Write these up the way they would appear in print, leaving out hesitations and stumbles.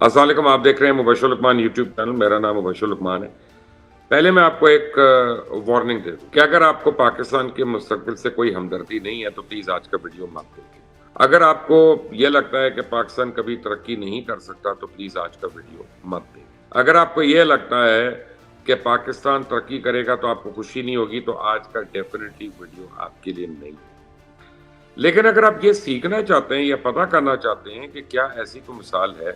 السلام علیکم، آپ دیکھ رہے ہیں مبشر لقمان یوٹیوب چینل. میرا نام مبشر لقمان ہے. پہلے میں آپ کو ایک وارننگ دے دوں کہ اگر آپ کو پاکستان کے مستقبل سے کوئی ہمدردی نہیں ہے تو پلیز آج کا ویڈیو مت دیکھیں. اگر آپ کو یہ لگتا ہے کہ پاکستان کبھی ترقی نہیں کر سکتا تو پلیز آج کا ویڈیو مت دیکھیں. اگر آپ کو یہ لگتا ہے کہ پاکستان ترقی کرے گا تو آپ کو خوشی نہیں ہوگی تو آج کا ڈیفینیٹلی ویڈیو آپ کے لیے نہیں ہے. لیکن اگر آپ یہ سیکھنا چاہتے ہیں یا پتہ کرنا چاہتے ہیں کہ کیا ایسی کوئی مثال ہے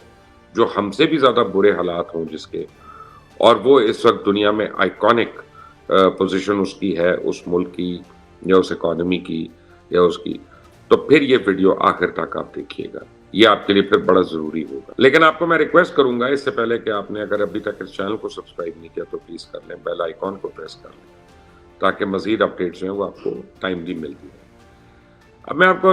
جو ہم سے بھی زیادہ برے حالات ہوں جس کے، اور وہ اس وقت دنیا میں آئیکونک پوزیشن اس کی ہے، اس ملک کی یا اس اکانومی کی یا اس کی، تو پھر یہ ویڈیو آخر تک آپ دیکھیے گا. یہ آپ کے لیے پھر بڑا ضروری ہوگا. لیکن آپ کو میں ریکویسٹ کروں گا اس سے پہلے کہ آپ نے اگر ابھی تک اس چینل کو سبسکرائب نہیں کیا تو پلیز کر لیں، بیل آئیکن کو پریس کر لیں تاکہ مزید اپڈیٹس ہیں وہ آپ کو ٹائملی ملتی ہیں. اب میں آپ کو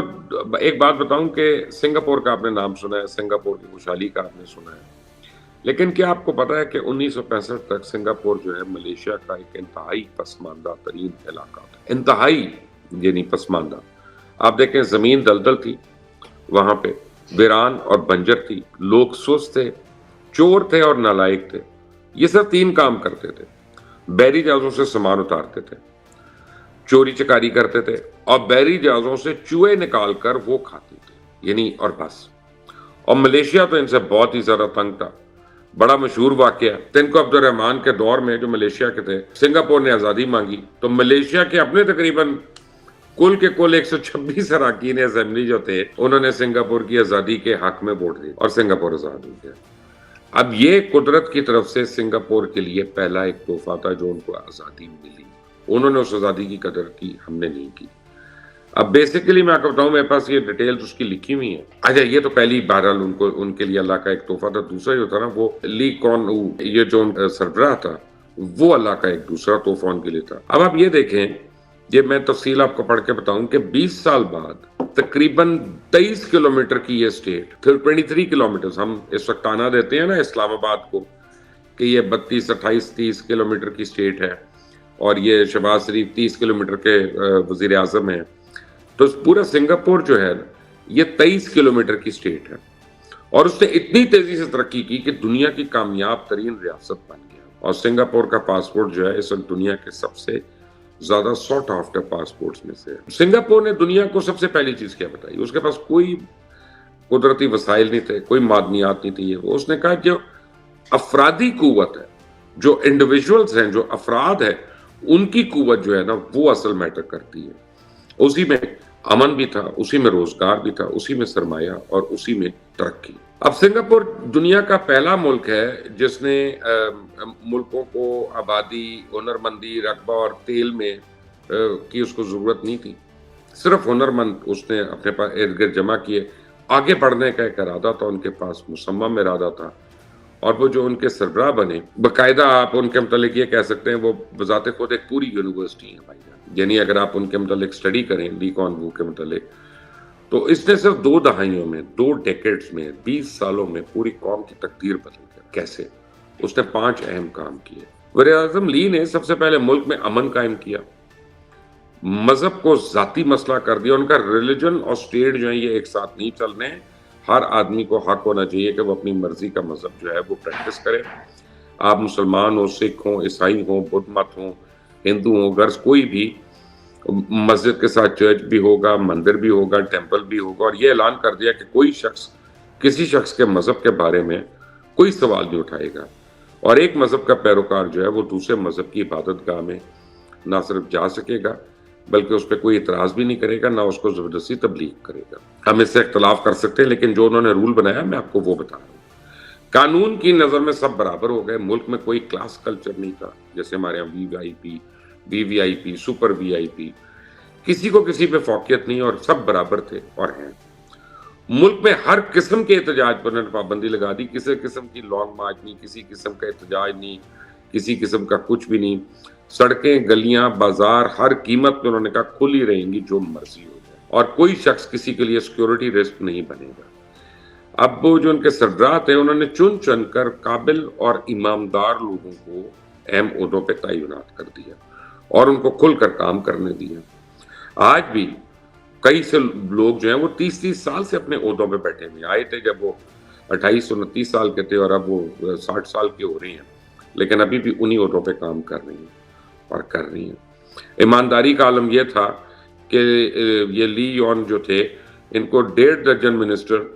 ایک بات بتاؤں کہ سنگاپور کا آپ نے نام سنا ہے، سنگاپور کی خوشحالی کا آپ نے سنا ہے، لیکن کیا آپ کو پتا ہے کہ 1965 تک سنگاپور جو ہے ملیشیا کا ایک انتہائی پسماندہ ترین علاقہ تھا. انتہائی یعنی پسماندہ. آپ دیکھیں زمین دلدل تھی وہاں پہ، ویران اور بنجر تھی، لوگ سست تھے، چور تھے اور نالائق تھے. یہ سب تین کام کرتے تھے. بحری جہازوں سے سامان اتارتے تھے، چوری چکاری کرتے تھے اور بحری جہازوں سے چوہے نکال کر وہ کھاتے تھے، یعنی اور بس. اور ملیشیا تو ان سے بہت ہی زیادہ تنگ تھا. بڑا مشہور واقعہ تنکو عبد الرحمان کے دور میں جو ملیشیا کے تھے، سنگاپور نے آزادی مانگی تو ملیشیا کے اپنے تقریباً کل کے کل 126 اراکین اسمبلی جو تھے انہوں نے سنگاپور کی آزادی کے حق میں ووٹ دی اور سنگاپور آزاد ہو گیا. اب یہ قدرت کی طرف سے سنگاپور کے لیے پہلا ایک تحفہ تھا جو ان کو آزادی ملی. انہوں نے اس آزادی کی قدر کی، ہم نے نہیں کی. اب بیسیکلی میں آپ کو بتاؤں، میرے پاس یہ ڈیٹیلز اس کی لکھی ہوئی ہیں. اچھا یہ تو پہلی بہرحال ان کے لیے اللہ کا ایک تحفہ تھا. دوسرا جو تھا نا وہ لی کون او، یہ جو سربراہ تھا وہ اللہ کا ایک دوسرا تحفہ ان کے لیے تھا. اب آپ یہ دیکھیں، یہ میں تفصیل آپ کو پڑھ کے بتاؤں کہ 20 سال بعد تقریباً 23 کلومیٹر کی یہ اسٹیٹ، 23 کلومیٹر، ہم اس وقت تانا دیتے ہیں نا اسلام آباد کو کہ یہ 32 28 30 کلومیٹر کی اسٹیٹ ہے اور یہ شہباز شریف 30 کلومیٹر کے وزیر اعظم ہیں، تو پورا سنگاپور جو ہے یہ 23 کلومیٹر کی اسٹیٹ ہے اور اس نے اتنی تیزی سے ترقی کی کہ دنیا کی کامیاب ترین ریاست بن گیا. اور سنگاپور کا پاسپورٹ جو ہے اس وقت دنیا کے سب سے زیادہ ساٹ آفٹر پاسپورٹس میں سے ہے. سنگاپور نے دنیا کو سب سے پہلی چیز کیا بتائی، اس کے پاس کوئی قدرتی وسائل نہیں تھے، کوئی معدنیات نہیں تھی. اس نے کہا جو افرادی قوت ہے، جو انڈیویجولز ہیں، جو افراد ہیں، ان کی قوت جو ہے نا وہ اصل میٹر کرتی ہے. اسی میں امن بھی تھا، اسی میں روزگار بھی تھا، اسی میں سرمایہ اور اسی میں ترقی. اب سنگاپور دنیا کا پہلا ملک ہے جس نے ملکوں کو آبادی، ہنرمندی، رقبہ اور تیل میں کی اس کو ضرورت نہیں تھی. صرف ہنرمند اس نے اپنے پاس ارد گرد جمع کیے. آگے بڑھنے کا ایک ارادہ تھا، ان کے پاس مصمم ارادہ تھا، اور وہ جو ان کے سربراہ بنے، باقاعدہ آپ ان کے متعلق یہ کہہ سکتے ہیں وہ بذات خود ایک پوری یونیورسٹی ہے بھائی جان. یعنی اگر آپ ان کے متعلق اسٹڈی کریں لی کون وو کے متعلق، تو اس نے صرف 2 دہائیوں میں، 2 ڈیکیڈز میں، 20 سالوں میں پوری قوم کی تقدیر بدل گیا. کیسے؟ اس نے 5 اہم کام کیے. وزیر اعظم لی نے سب سے پہلے ملک میں امن قائم کیا، مذہب کو ذاتی مسئلہ کر دیا. ان کا ریلیجن اور اسٹیٹ جو ہیں یہ ایک ساتھ نہیں چلنے ہیں. ہر آدمی کو حق ہونا چاہیے کہ وہ اپنی مرضی کا مذہب جو ہے وہ پریکٹس کرے. آپ مسلمان ہوں، سکھ ہوں، عیسائی ہوں، بدھ مت ہوں، ہندو ہوں، غرض کوئی بھی، مسجد کے ساتھ چرچ بھی ہوگا، مندر بھی ہوگا، ٹیمپل بھی ہوگا. اور یہ اعلان کر دیا کہ کوئی شخص کسی شخص کے مذہب کے بارے میں کوئی سوال نہیں اٹھائے گا، اور ایک مذہب کا پیروکار جو ہے وہ دوسرے مذہب کی عبادت گاہ میں نہ صرف جا سکے گا بلکہ اس پہ کوئی اعتراض بھی نہیں کرے گا، نہ اس کو زبردستی تبلیغ کرے گا. ہم اس سے اختلاف کر سکتے ہیں لیکن جو انہوں نے رول بنایا میں آپ کو وہ بتا رہا ہوں. قانون کی نظر میں سب برابر ہو گئے. ملک میں کوئی کلاس کلچر نہیں تھا جیسے ہمارے یہاں وی آئی پی، وی وی آئی پی، سپر وی آئی پی، کسی کو کسی پہ فوقیت نہیں، اور سب برابر تھے اور ہیں. ملک میں ہر قسم کے احتجاج پر انہوں نے پابندی لگا دی. کسی قسم کی لانگ مارچ نہیں، کسی قسم کا احتجاج نہیں، کسی قسم کا کچھ بھی نہیں. سڑکیں، گلیاں، بازار ہر قیمت پہ انہوں نے کہا کھلی رہیں گی، جو مرضی ہو جائے، اور کوئی شخص کسی کے لیے سیکیورٹی رسک نہیں بنے گا. اب وہ جو ان کے سربراہ تھے انہوں نے چن کر قابل اور ایماندار لوگوں کو اہم عہدوں پہ تعینات کر دیا اور ان کو کھل کر کام کرنے دیا. آج بھی کئی سے لوگ جو ہیں وہ 30 سال سے اپنے عہدوں پہ بیٹھے ہوئے آئے تھے جب وہ 28-29 سال کے تھے اور اب وہ 60 سال کے ہو رہے ہیں، لیکن ابھی بھی انہی عہدوں پہ کام کر رہی ہیں اور کر رہی ہیں۔ ایمانداری کا عالم یہ تھا کہ یہ لی یون جو تھے، ان کو 1.5 درجن منسٹر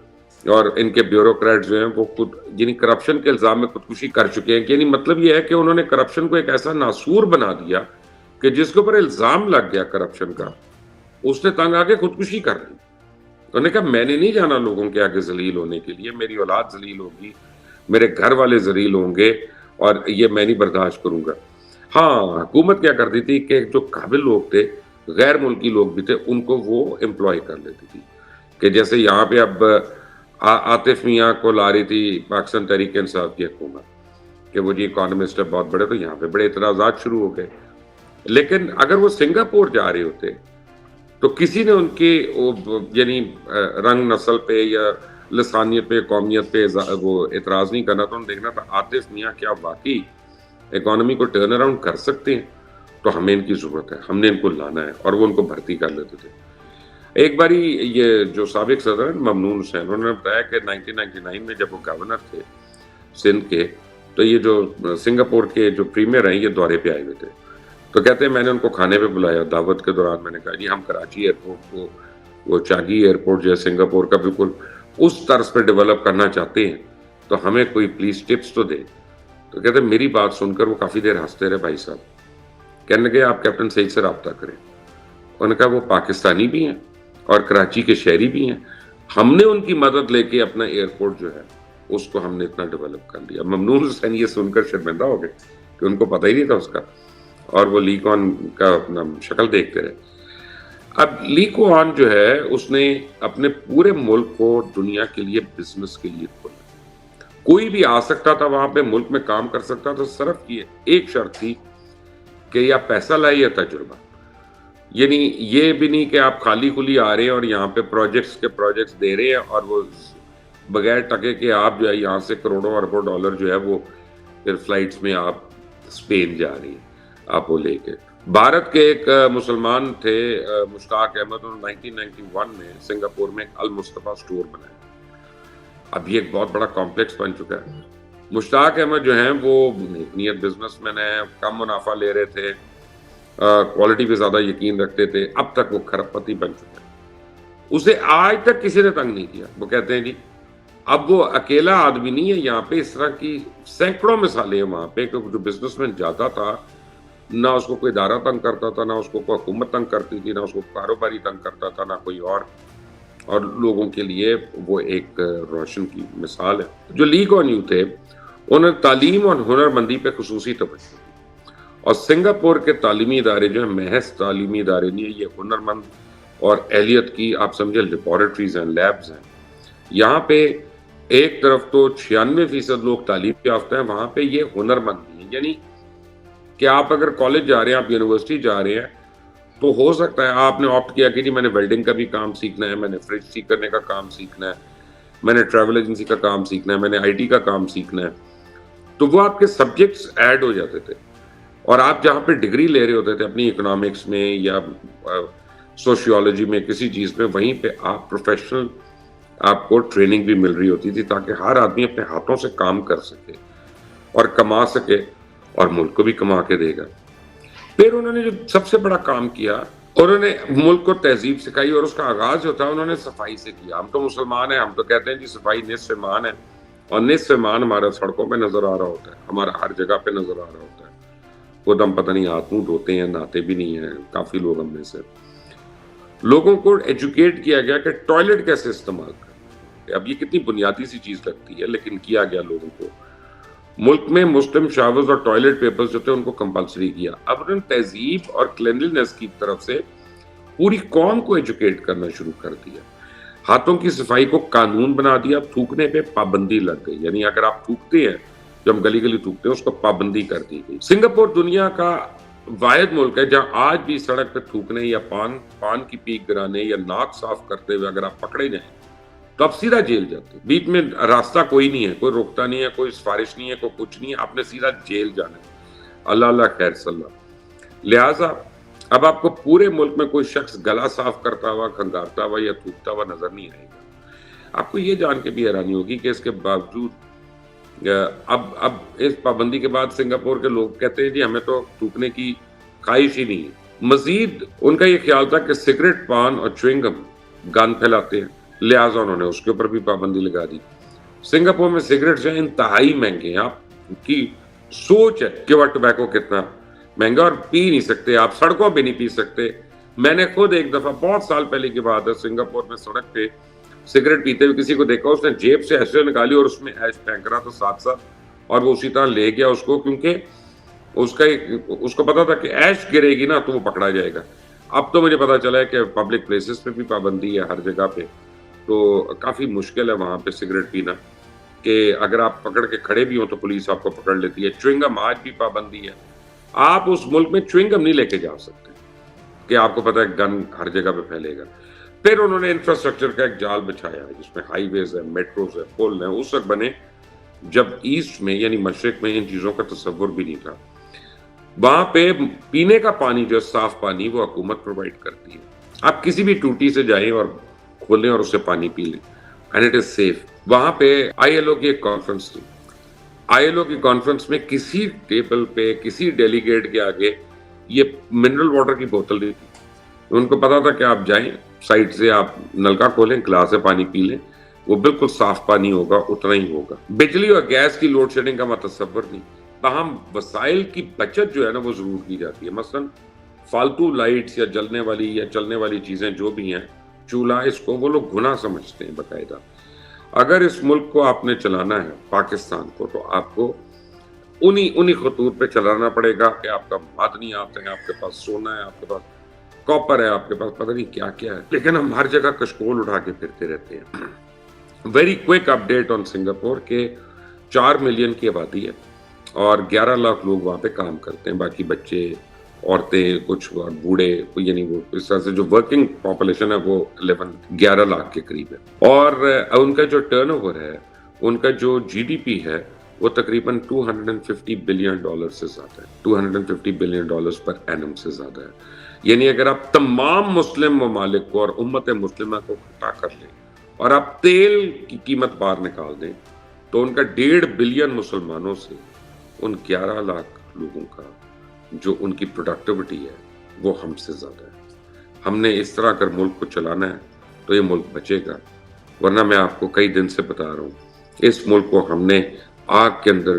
اور ان کے بیوروکریٹ جو ہیں وہ خود یعنی کرپشن کے الزام میں خودکشی کر چکے ہیں، یعنی مطلب یہ ہے کہ انہوں نے کرپشن کو ایک ایسا ناسور بنا دیا کہ جس کے اوپر الزام لگ گیا کرپشن کا، اس نے تنگ آ کے خودکشی کر لی۔ انہوں نے کہا میں نے نہیں جانا لوگوں کے آگے ذلیل ہونے کے لیے، میری اولاد ذلیل ہوگی، میرے گھر والے ذلیل ہوں گے اور یہ میں نہیں برداشت کروں گا۔ ہاں، حکومت کیا کرتی تھی کہ جو قابل لوگ تھے، غیر ملکی لوگ بھی تھے، ان کو وہ امپلائی کر لیتی تھی، کہ جیسے یہاں پہ اب عاطف میاں کو لا رہی تھی پاکستان تحریک انصاف کی حکومت کہ وہ جی اکانومسٹ ہے بہت بڑے، تو یہاں پہ بڑے اعتراضات شروع ہو گئے۔ لیکن اگر وہ سنگاپور جا رہے ہوتے تو کسی نے ان کی یعنی رنگ نسل پہ یا لسانیت پہ قومیت پہ وہ اعتراض نہیں کرنا، تو دیکھنا تھا عاطف میاں کیا واقعی اکانومی کو ٹرن اراؤنڈ کر سکتے ہیں، تو ہمیں ان کی ضرورت ہے، ہم نے ان کو لانا ہے، اور وہ ان کو بھرتی کر لیتے تھے۔ ایک باری یہ جو سابق صدر ہیں ممنون حسین، انہوں نے بتایا کہ 1999 میں جب وہ گورنر تھے سندھ کے، تو یہ جو سنگاپور کے جو پریمیئر ہیں یہ دورے پہ آئے ہوئے تھے، تو کہتے ہیں میں نے ان کو کھانے پہ بلایا، دعوت کے دوران میں نے کہا جی ہم کراچی ایئرپورٹ کو وہ چاگی ایئرپورٹ جو ہے سنگاپور کا بالکل اس طرز پہ ڈیولپ کرنا چاہتے ہیں، تو ہمیں کوئی پلیز ٹپس تو دے۔ تو کہتے ہیں میری بات سن کر وہ کافی دیر ہنستے رہے بھائی صاحب، کہنے لگے آپ کیپٹن سعید سے رابطہ کریں۔ انہوں نے کہا وہ پاکستانی بھی ہیں اور کراچی کے شہری بھی ہیں، ہم نے ان کی مدد لے کے اپنا ایئرپورٹ جو ہے اس کو ہم نے اتنا ڈیولپ کر لیا۔ ممنون حسین یہ سن کر شرمندہ ہو گئے کہ ان کو پتہ ہی نہیں تھا اس کا، اور وہ لی کون کا اپنا شکل دیکھتے رہے۔ اب لی کون جو ہے اس نے اپنے پورے ملک کو دنیا کے لیے بزنس کے لیے کھولا، کوئی بھی آ سکتا تھا وہاں پہ، ملک میں کام کر سکتا تھا، صرف کی ایک شرط تھی کہ یا پیسہ لائے یا تجربہ، یعنی یہ بھی نہیں کہ آپ خالی کھلی آ رہے ہیں اور یہاں پہ پروجیکٹس دے رہے ہیں اور وہ بغیر ٹکے کے آپ جو ہے یہاں سے کروڑوں اربوں ڈالر جو ہے وہ پھر فلائٹس میں آپ اسپین جا رہی ہیں آپ وہ لے کے۔ بھارت کے ایک مسلمان تھے مشتاق احمد، انہوں نے 1991 میں سنگاپور میں ایک المصطفیٰ سٹور بنایا، اب یہ ایک بہت بڑا کمپلیکس بن چکا ہے۔ مشتاق احمد جو ہیں وہ نیت بزنس مین ہیں، کم منافع لے رہے تھے، کوالٹی پہ زیادہ یقین رکھتے تھے، اب تک وہ کھرب پتی بن چکے ہیں، اسے آج تک کسی نے تنگ نہیں کیا۔ وہ کہتے ہیں جی اب وہ اکیلا آدمی نہیں ہے یہاں پہ، اس طرح کی سینکڑوں مثالیں ہیں وہاں پہ کہ جو بزنس مین جاتا تھا نہ اس کو کوئی ادارہ تنگ کرتا تھا، نہ اس کو کوئی حکومت تنگ کرتی تھی، نہ اس کو کاروباری تنگ کرتا تھا، نہ کوئی اور لوگوں کے لیے وہ ایک روشن کی مثال ہے۔ جو لی کون یو تھے انہوں نے تعلیم اور ہنر مندی پہ خصوصی توجہ دی، اور سنگاپور کے تعلیمی ادارے جو ہیں محض تعلیمی ادارے نہیں ہیں، یہ ہنر مند اور اہلیت کی آپ سمجھے لیبارٹریز ہیں، لیبز ہیں۔ یہاں پہ ایک طرف تو 96% لوگ تعلیم یافتہ ہیں، وہاں پہ یہ ہنر مند بھی ہیں، یعنی کہ آپ اگر کالج جا رہے ہیں، آپ یونیورسٹی جا رہے ہیں، تو ہو سکتا ہے آپ نے آپٹ کیا کہ جی میں نے ویلڈنگ کا بھی کام سیکھنا ہے، میں نے فریج ٹھیک کرنے کا کام سیکھنا ہے، میں نے ٹریول ایجنسی کا کام سیکھنا ہے، میں نے آئی ٹی کا کام سیکھنا ہے، تو وہ آپ کے سبجیکٹس ایڈ ہو جاتے تھے، اور آپ جہاں پہ ڈگری لے رہے ہوتے تھے اپنی اکنامکس میں یا سوشیولوجی میں کسی چیز میں، وہیں پہ آپ پروفیشنل آپ کو ٹریننگ بھی مل رہی ہوتی تھی تاکہ ہر آدمی اپنے ہاتھوں سے کام کر سکے اور کما سکے اور ملک کو بھی کما کے دے گا۔ پھر انہوں نے جو سب سے بڑا کام کیا، انہوں نے ملک کو تہذیب سکھائی، اور اس کا آغاز جو تھا انہوں نے صفائی سے کیا۔ ہم تو مسلمان ہیں، ہم تو کہتے ہیں جی صفائی نصف ایمان ہے، اور نصف ایمان ہمارا سڑکوں پہ نظر آ رہا ہوتا ہے، ہمارا ہر جگہ پہ نظر آ رہا ہوتا ہے، خود ہم پتہ نہیں ہاتھ منہ دھوتے ہیں، نہاتے بھی نہیں ہیں کافی لوگ ہم میں سے۔ لوگوں کو ایجوکیٹ کیا گیا کہ ٹوائلٹ کیسے استعمال کرنا ہے۔ اب یہ کتنی بنیادی سی چیز لگتی ہے، لیکن کیا گیا لوگوں کو۔ ملک میں مسلم شاورز اور ٹوائلٹ پیپرز جو تھے ان کو کمپلسری کیا۔ اب انہوں نے تہذیب اور کلینلینس کی طرف سے پوری قوم کو ایجوکیٹ کرنا شروع کر دیا۔ ہاتھوں کی صفائی کو قانون بنا دیا، تھوکنے پہ پابندی لگ گئی، یعنی اگر آپ تھوکتے ہیں، جو ہم گلی گلی تھوکتے ہیں، اس کو پابندی کر دی گئی۔ سنگاپور دنیا کا واحد ملک ہے جہاں آج بھی سڑک پہ تھوکنے یا پان کی پیک گرانے یا ناک صاف کرتے ہوئے اگر آپ پکڑے جائیں تو آپ سیدھا جیل جاتے ہیں۔ بیچ میں راستہ کوئی نہیں ہے، کوئی روکتا نہیں ہے، کوئی سفارش نہیں ہے، کوئی کچھ نہیں ہے، آپ نے سیدھا جیل جانا ہے۔ اللہ اللہ خیر صلی اللہ۔ لہٰذا اب آپ کو پورے ملک میں کوئی شخص گلا صاف کرتا ہوا، کھنگارتا ہوا یا تھوکتا ہوا نظر نہیں آئے گا۔ آپ کو یہ جان کے بھی حیرانی ہوگی کہ اس کے باوجود اب اس پابندی کے بعد سنگاپور کے لوگ کہتے ہیں جی ہمیں تو تھوکنے کی خواہش ہی نہیں ہے۔ مزید ان کا یہ خیال تھا کہ سگریٹ، پان اور چوئنگ گم گند پھیلاتے ہیں، لہٰذا انہوں نے اس کے اوپر بھی پابندی لگا دی۔ سنگاپور میں سگریٹ جو ہیں انتہائی مہنگے ہیں، آپ کی سوچ ہے کہ وہ ٹبیکو کتنا مہنگا، اور پی نہیں سکتے، آپ سڑکوں پہ نہیں پی سکتے۔ میں نے خود ایک دفعہ بہت سال پہلے کی بات ہے، سنگاپور میں سڑک پہ سگریٹ پیتے ہوئے کسی کو دیکھا، اس نے جیب سے ایسے نکالی اور اس میں ایش پھینک رہا تھا ساتھ ساتھ، اور وہ اسی طرح لے گیا اس کو، کیونکہ اس کو پتا تھا کہ ایش گرے گی نا تو وہ پکڑا جائے گا۔ اب تو مجھے پتا چلا ہے کہ پبلک پلیسز پہ بھی پابندی ہے ہر جگہ پہ، تو کافی مشکل ہے وہاں پہ سگریٹ پینا، کہ اگر آپ پکڑ کے کھڑے بھی ہوں تو پولیس آپ کو پکڑ لیتی ہے۔ چوئنگم آج بھی پابندی ہے، آپ اس ملک میں چوئنگم نہیں لے کے جا سکتے کہ آپ کو پتا ہے گن ہر جگہ پہ پھیلے گا۔ پھر انہوں نے انفراسٹرکچر کا ایک جال بچھایا ہے جس میں ہائی ویز ہے، میٹروز ہے، پل ہیں، اس وقت بنے جب ایسٹ میں یعنی مشرق میں ان چیزوں کا تصور بھی نہیں تھا۔ وہاں پہ پینے کا پانی جو صاف پانی وہ حکومت پرووائڈ کرتی ہے، آپ کسی بھی ٹوٹی سے جائیں اور کھولیں اور اس سے پانی پی لیں، اینڈ اٹ از سیف۔ وہاں پہ آئی ایل او کی ایک کانفرنس تھی، آئی ایل او کی کانفرنس میں کسی ٹیبل پہ کسی ڈیلیگیٹ کے آگے یہ منرل واٹر کی بوتل نہیں تھی۔ ان کو پتا تھا کہ آپ جائیں سائڈ سے، آپ نلکا کھولیں، گلاس سے پانی پی لیں، وہ بالکل صاف پانی ہوگا، اتنا ہی ہوگا۔ بجلی اور گیس کی لوڈ شیڈنگ کا تصور نہیں، تاہم وسائل کی بچت جو ہے نا وہ ضرور کی جاتی ہے۔ مثلا فالتو لائٹس یا جلنے والی یا چلنے والی چیزیں جو بھی ہیں، چولہا، اس کو وہ لوگ گناہ سمجھتے ہیں باقاعدہ۔ اگر اس ملک کو آپ نے چلانا ہے، پاکستان کو، تو آپ کو انہی خطوط پہ چلانا پڑے گا کہ آپ کا معدنی آتے ہیں، آپ کے پاس سونا ہے، آپ کے پاس کاپر ہے، آپ کے پاس پتہ نہیں کیا کیا ہے، لیکن ہم ہر جگہ کشکول اٹھا کے پھرتے رہتے ہیں۔ ویری کوئک اپڈیٹ آن سنگاپور کہ 4 ملین کی آبادی ہے اور 11 لاکھ لوگ وہاں پہ کام کرتے ہیں، باقی بچے، عورتیں، کچھ بوڑھے، یعنی وہ اس طرح سے جو ورکنگ پاپولیشن ہے وہ 11 لاکھ کے قریب ہے۔ اور ان کا جو ٹرن اوور ہے، ان کا جو جی ڈی پی ہے وہ تقریباً $250 بلین سے زیادہ ہے، $250 بلین پر اینم سے زیادہ ہے۔ یعنی اگر آپ تمام مسلم ممالک کو اور امت مسلمہ کو اکٹھا کر لیں اور آپ تیل کی قیمت باہر نکال دیں تو ان کا 1.5 بلین مسلمانوں سے ان 11 لاکھ لوگوں کا جو ان کی پروڈکٹیوٹی ہے وہ ہم سے زیادہ ہے۔ ہم نے اس طرح اگر ملک کو چلانا ہے تو یہ ملک بچے گا، ورنہ میں آپ کو کئی دن سے بتا رہا ہوں، اس ملک کو ہم نے آگ کے اندر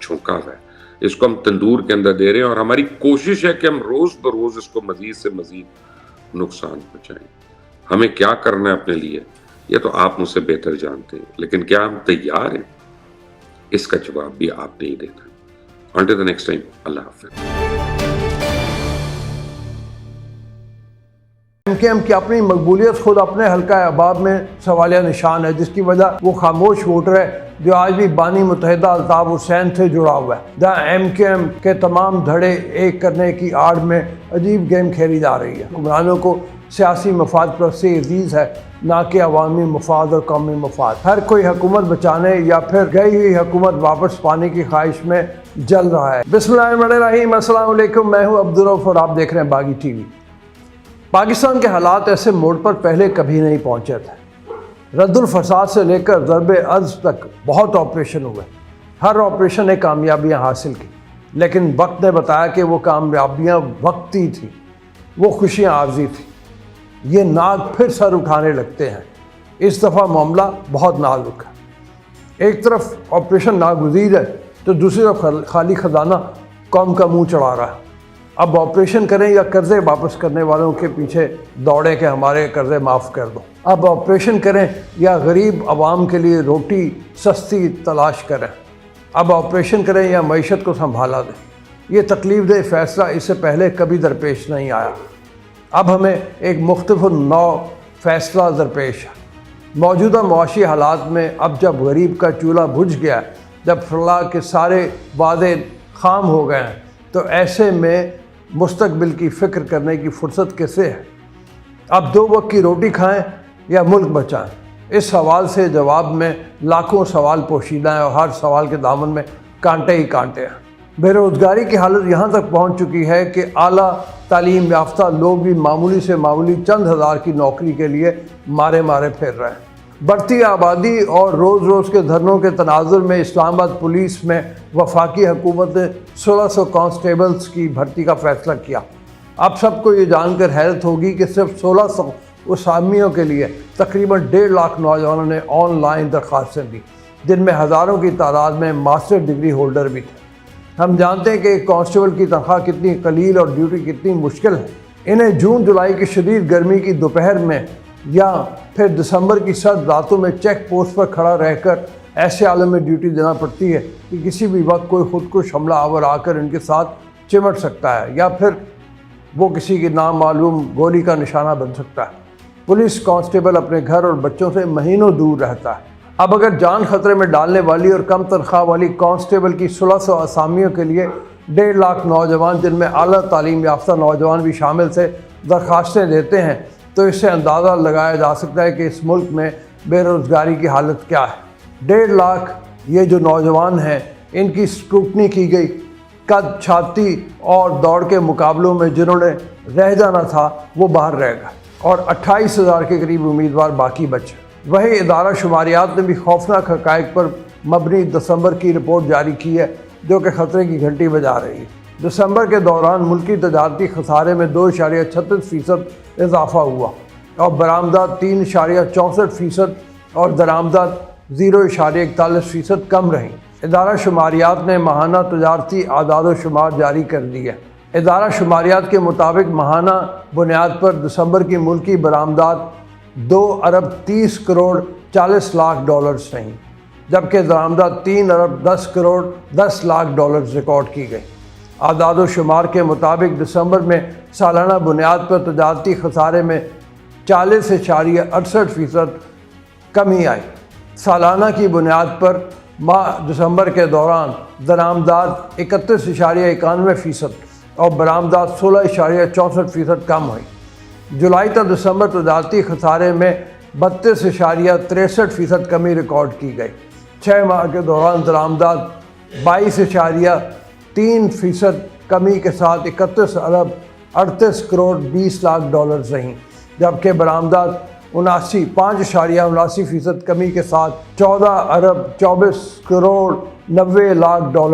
جھونکا ہوا ہے، اس کو ہم تندور کے اندر دے رہے ہیں، اور ہماری کوشش ہے کہ ہم روز بروز اس کو مزید سے مزید نقصان پہنچائیں۔ ہمیں کیا کرنا ہے اپنے لیے یہ تو آپ مجھ سے بہتر جانتے ہیں، لیکن کیا ہم تیار ہیں؟ اس کا جواب بھی آپ نے ہی دینا ہے۔ Until the next time, اللہ حافظ۔ MKM کی اپنی مقبولیت خود اپنے حلقہ احباب میں سوالیہ نشان ہے، جس کی وجہ وہ خاموش ووٹر ہے جو آج بھی بانی متحدہ الطاف حسین سے جڑا ہوا ہے۔ MKM کے تمام دھڑے ایک کرنے کی آڑ میں عجیب گیم کھیلی جا رہی ہے۔ حکمرانوں کو سیاسی مفاد پرستی عزیز ہے، نہ کہ عوامی مفاد اور قومی مفاد۔ ہر کوئی حکومت بچانے یا پھر گئی ہوئی حکومت واپس پانے کی خواہش میں جل رہا ہے۔ بسم اللہ الرحمن الرحیم، السلام علیکم، میں ہوں عبدالرؤف اور آپ دیکھ رہے ہیں باغی ٹی وی۔ پاکستان کے حالات ایسے موڑ پر پہلے کبھی نہیں پہنچے تھے۔ رد الفساد سے لے کر ضرب عرض تک بہت آپریشن ہوئے، ہر آپریشن نے کامیابیاں حاصل کی، لیکن وقت نے بتایا کہ وہ کامیابیاں وقتی تھیں، وہ خوشیاں عارضی تھیں۔ یہ ناگ پھر سر اٹھانے لگتے ہیں۔ اس دفعہ معاملہ بہت نازک ہے۔ ایک طرف آپریشن ناگزیر ہے تو دوسری طرف خالی خزانہ قوم کا منہ چڑھا رہا ہے۔ اب آپریشن کریں یا قرضے واپس کرنے والوں کے پیچھے دوڑیں کہ ہمارے قرضے معاف کر دو۔ اب آپریشن کریں یا غریب عوام کے لیے روٹی سستی تلاش کریں۔ اب آپریشن کریں یا معیشت کو سنبھالا دیں۔ یہ تکلیف دہ فیصلہ اس سے پہلے کبھی درپیش نہیں آیا۔ اب ہمیں ایک مختلف نو فیصلہ درپیش ہے۔ موجودہ معاشی حالات میں اب جب غریب کا چولہا بجھ گیا، جب فلاح کے سارے وعدے خام ہو گئے ہیں، تو ایسے میں مستقبل کی فکر کرنے کی فرصت کیسے ہے؟ اب 2 وقت کی روٹی کھائیں یا ملک بچائیں؟ اس سوال سے جواب میں لاکھوں سوال پوشیدہ ہیں اور ہر سوال کے دامن میں کانٹے ہی کانٹے ہیں۔ بے روزگاری کی حالت یہاں تک پہنچ چکی ہے کہ اعلیٰ تعلیم یافتہ لوگ بھی معمولی سے معمولی چند ہزار کی نوکری کے لیے مارے پھر رہے ہیں۔ بڑھتی آبادی اور روز روز کے دھرنوں کے تناظر میں اسلام آباد پولیس میں وفاقی حکومت نے 1600 کانسٹیبلز کی بھرتی کا فیصلہ کیا۔ اب سب کو یہ جان کر حیرت ہوگی کہ صرف 1600 اسامیوں کے لیے تقریباً 1.5 لاکھ نوجوانوں نے آن لائن درخواستیں دی، جن میں ہزاروں کی تعداد میں ماسٹر ڈگری ہولڈر بھی تھے۔ ہم جانتے ہیں کہ ایک کانسٹیبل کی تنخواہ کتنی قلیل اور ڈیوٹی کتنی مشکل ہے۔ انہیں جون جولائی کی شدید گرمی کی دوپہر میں یا پھر دسمبر کی سرد راتوں میں چیک پوسٹ پر کھڑا رہ کر ایسے عالم میں ڈیوٹی دینا پڑتی ہے کہ کسی بھی وقت کوئی خودکش حملہ آور آ کر ان کے ساتھ چمٹ سکتا ہے یا پھر وہ کسی کی نامعلوم گولی کا نشانہ بن سکتا ہے۔ پولیس کانسٹیبل اپنے گھر اور بچوں سے مہینوں دور رہتا ہے۔ اب اگر جان خطرے میں ڈالنے والی اور کم تنخواہ والی کانسٹیبل کی 1600 اسامیوں کے لیے 1.5 لاکھ نوجوان، جن میں اعلیٰ تعلیم یافتہ نوجوان بھی شامل سے درخواستیں دیتے ہیں، تو اس سے اندازہ لگایا جا سکتا ہے کہ اس ملک میں بے روزگاری کی حالت کیا ہے۔ 1.5 لاکھ یہ جو نوجوان ہیں، ان کی اسکروٹنی کی گئی۔ قد، چھاتی اور دوڑ کے مقابلوں میں جنہوں نے رہ جانا تھا وہ باہر رہ گئے اور 28,000 کے قریب امیدوار باقی بچے۔ وہی ادارہ شماریات نے بھی خوفناک حقائق پر مبنی دسمبر کی رپورٹ جاری کی ہے، جو کہ خطرے کی گھنٹی بجا رہی ہے۔ دسمبر کے دوران ملکی تجارتی خسارے میں 2.36% اضافہ ہوا اور برآمدات 3.64% اور درآمدات 0.41% کم رہیں۔ ادارہ شماریات نے ماہانہ تجارتی اعداد و شمار جاری کر دی ہے۔ ادارہ شماریات کے مطابق ماہانہ بنیاد پر دسمبر کی ملکی برآمدات 2.30 کروڑ رہیں، جبکہ درآمدات 3.10 کروڑ ریکارڈ کی گئی۔ اعداد و شمار کے مطابق دسمبر میں سالانہ بنیاد پر تجارتی خسارے میں 40.68% کمی آئی۔ سالانہ کی بنیاد پر ماہ دسمبر کے دوران درآمدات 31.91% اور برآمدات 16.64% کم ہوئی۔ جولائی تا دسمبر تجارتی خسارے میں 32.63% کمی ریکارڈ کی گئی۔ 6 ماہ کے دوران درآمدات 22.3% کمی کے ساتھ 31.38 کروڑ رہیں، جبکہ برآمدات 5.79% کمی کے ساتھ 14.24 کروڑ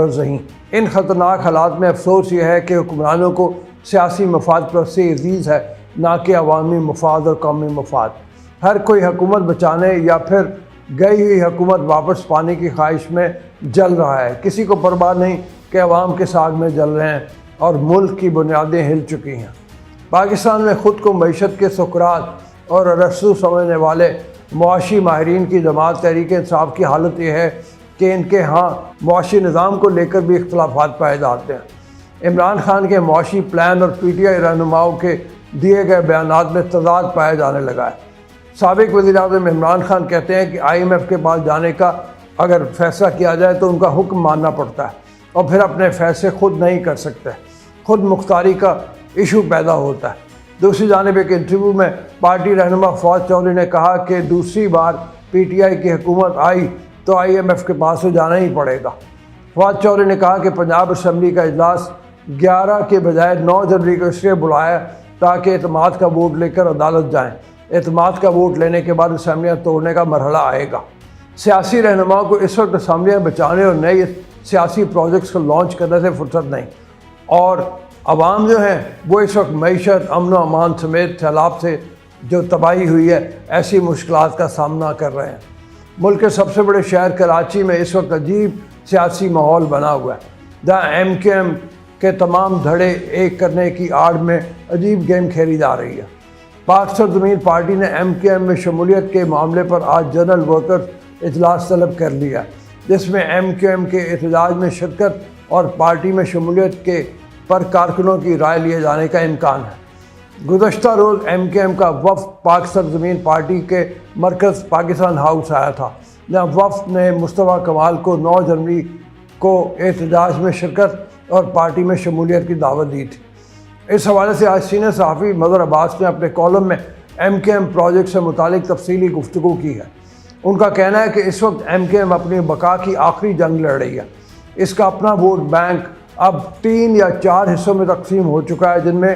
رہیں۔ ان خطرناک حالات میں افسوس یہ ہے کہ حکمرانوں کو سیاسی مفاد پرستی عزیز ہے، نہ کہ عوامی مفاد اور قومی مفاد۔ ہر کوئی حکومت بچانے یا پھر گئی ہوئی حکومت واپس پانے کی خواہش میں جل رہا ہے۔ کسی کو پرواہ نہیں کہ عوام کس آگ میں جل رہے ہیں اور ملک کی بنیادیں ہل چکی ہیں۔ پاکستان میں خود کو معیشت کے سقراط اور ارسطو سمجھنے والے معاشی ماہرین کی جماعت تحریک انصاف کی حالت یہ ہے کہ ان کے ہاں معاشی نظام کو لے کر بھی اختلافات پائے جاتے ہیں۔ عمران خان کے معاشی پلان اور پی ٹی آئی رہنماؤں کے دیے گئے بیانات میں تضاد پایا جانے لگا ہے۔ سابق وزیر اعظم عمران خان کہتے ہیں کہ IMF کے پاس جانے کا اگر فیصلہ کیا جائے تو ان کا حکم ماننا پڑتا ہے اور پھر اپنے فیصلے خود نہیں کر سکتے، خود مختاری کا ایشو پیدا ہوتا ہے۔ دوسری جانب ایک انٹرویو میں پارٹی رہنما فواد چودھری نے کہا کہ دوسری بار PTI کی حکومت آئی تو IMF کے پاس تو جانا ہی پڑے گا۔ فواد چودھری نے کہا کہ پنجاب اسمبلی کا اجلاس 11 کے بجائے 9 جنوری کو اس لیے بلایا تاکہ اعتماد کا ووٹ لے کر عدالت جائیں۔ اعتماد کا ووٹ لینے کے بعد اسمبلیاں توڑنے کا مرحلہ آئے گا۔ سیاسی رہنماؤں کو اس وقت اسمبلیاں بچانے اور نئے سیاسی پروجیکٹس کو لانچ کرنے سے فرصت نہیں، اور عوام جو ہیں وہ اس وقت معیشت، امن و امان سمیت سیلاب سے جو تباہی ہوئی ہے ایسی مشکلات کا سامنا کر رہے ہیں۔ ملک کے سب سے بڑے شہر کراچی میں اس وقت عجیب سیاسی ماحول بنا ہوا ہے، جہاں MKM کے تمام دھڑے ایک کرنے کی آڑ میں عجیب گیم کھیلی جا رہی ہے۔ پاک سرزمین پارٹی نے MKM میں شمولیت کے معاملے پر آج جنرل ورکرز اجلاس طلب کر لیا، جس میں MKM کے احتجاج میں شرکت اور پارٹی میں شمولیت کے پر کارکنوں کی رائے لیے جانے کا امکان ہے۔ گزشتہ روز MKM کا وفد پاک سرزمین پارٹی کے مرکز پاکستان ہاؤس آیا تھا، جہاں وفد نے مصطفیٰ کمال کو 9 جنوری کو احتجاج میں شرکت اور پارٹی میں شمولیت کی دعوت دی تھی۔ اس حوالے سے آج سینئر صحافی مظہر عباس نے اپنے کالم میں MKM پروجیکٹ سے متعلق تفصیلی گفتگو کی ہے۔ ان کا کہنا ہے کہ اس وقت MKM اپنی بقا کی آخری جنگ لڑ رہی ہے۔ اس کا اپنا ووٹ بینک اب 3 یا 4 حصوں میں تقسیم ہو چکا ہے، جن میں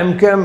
MKM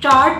4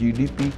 GDP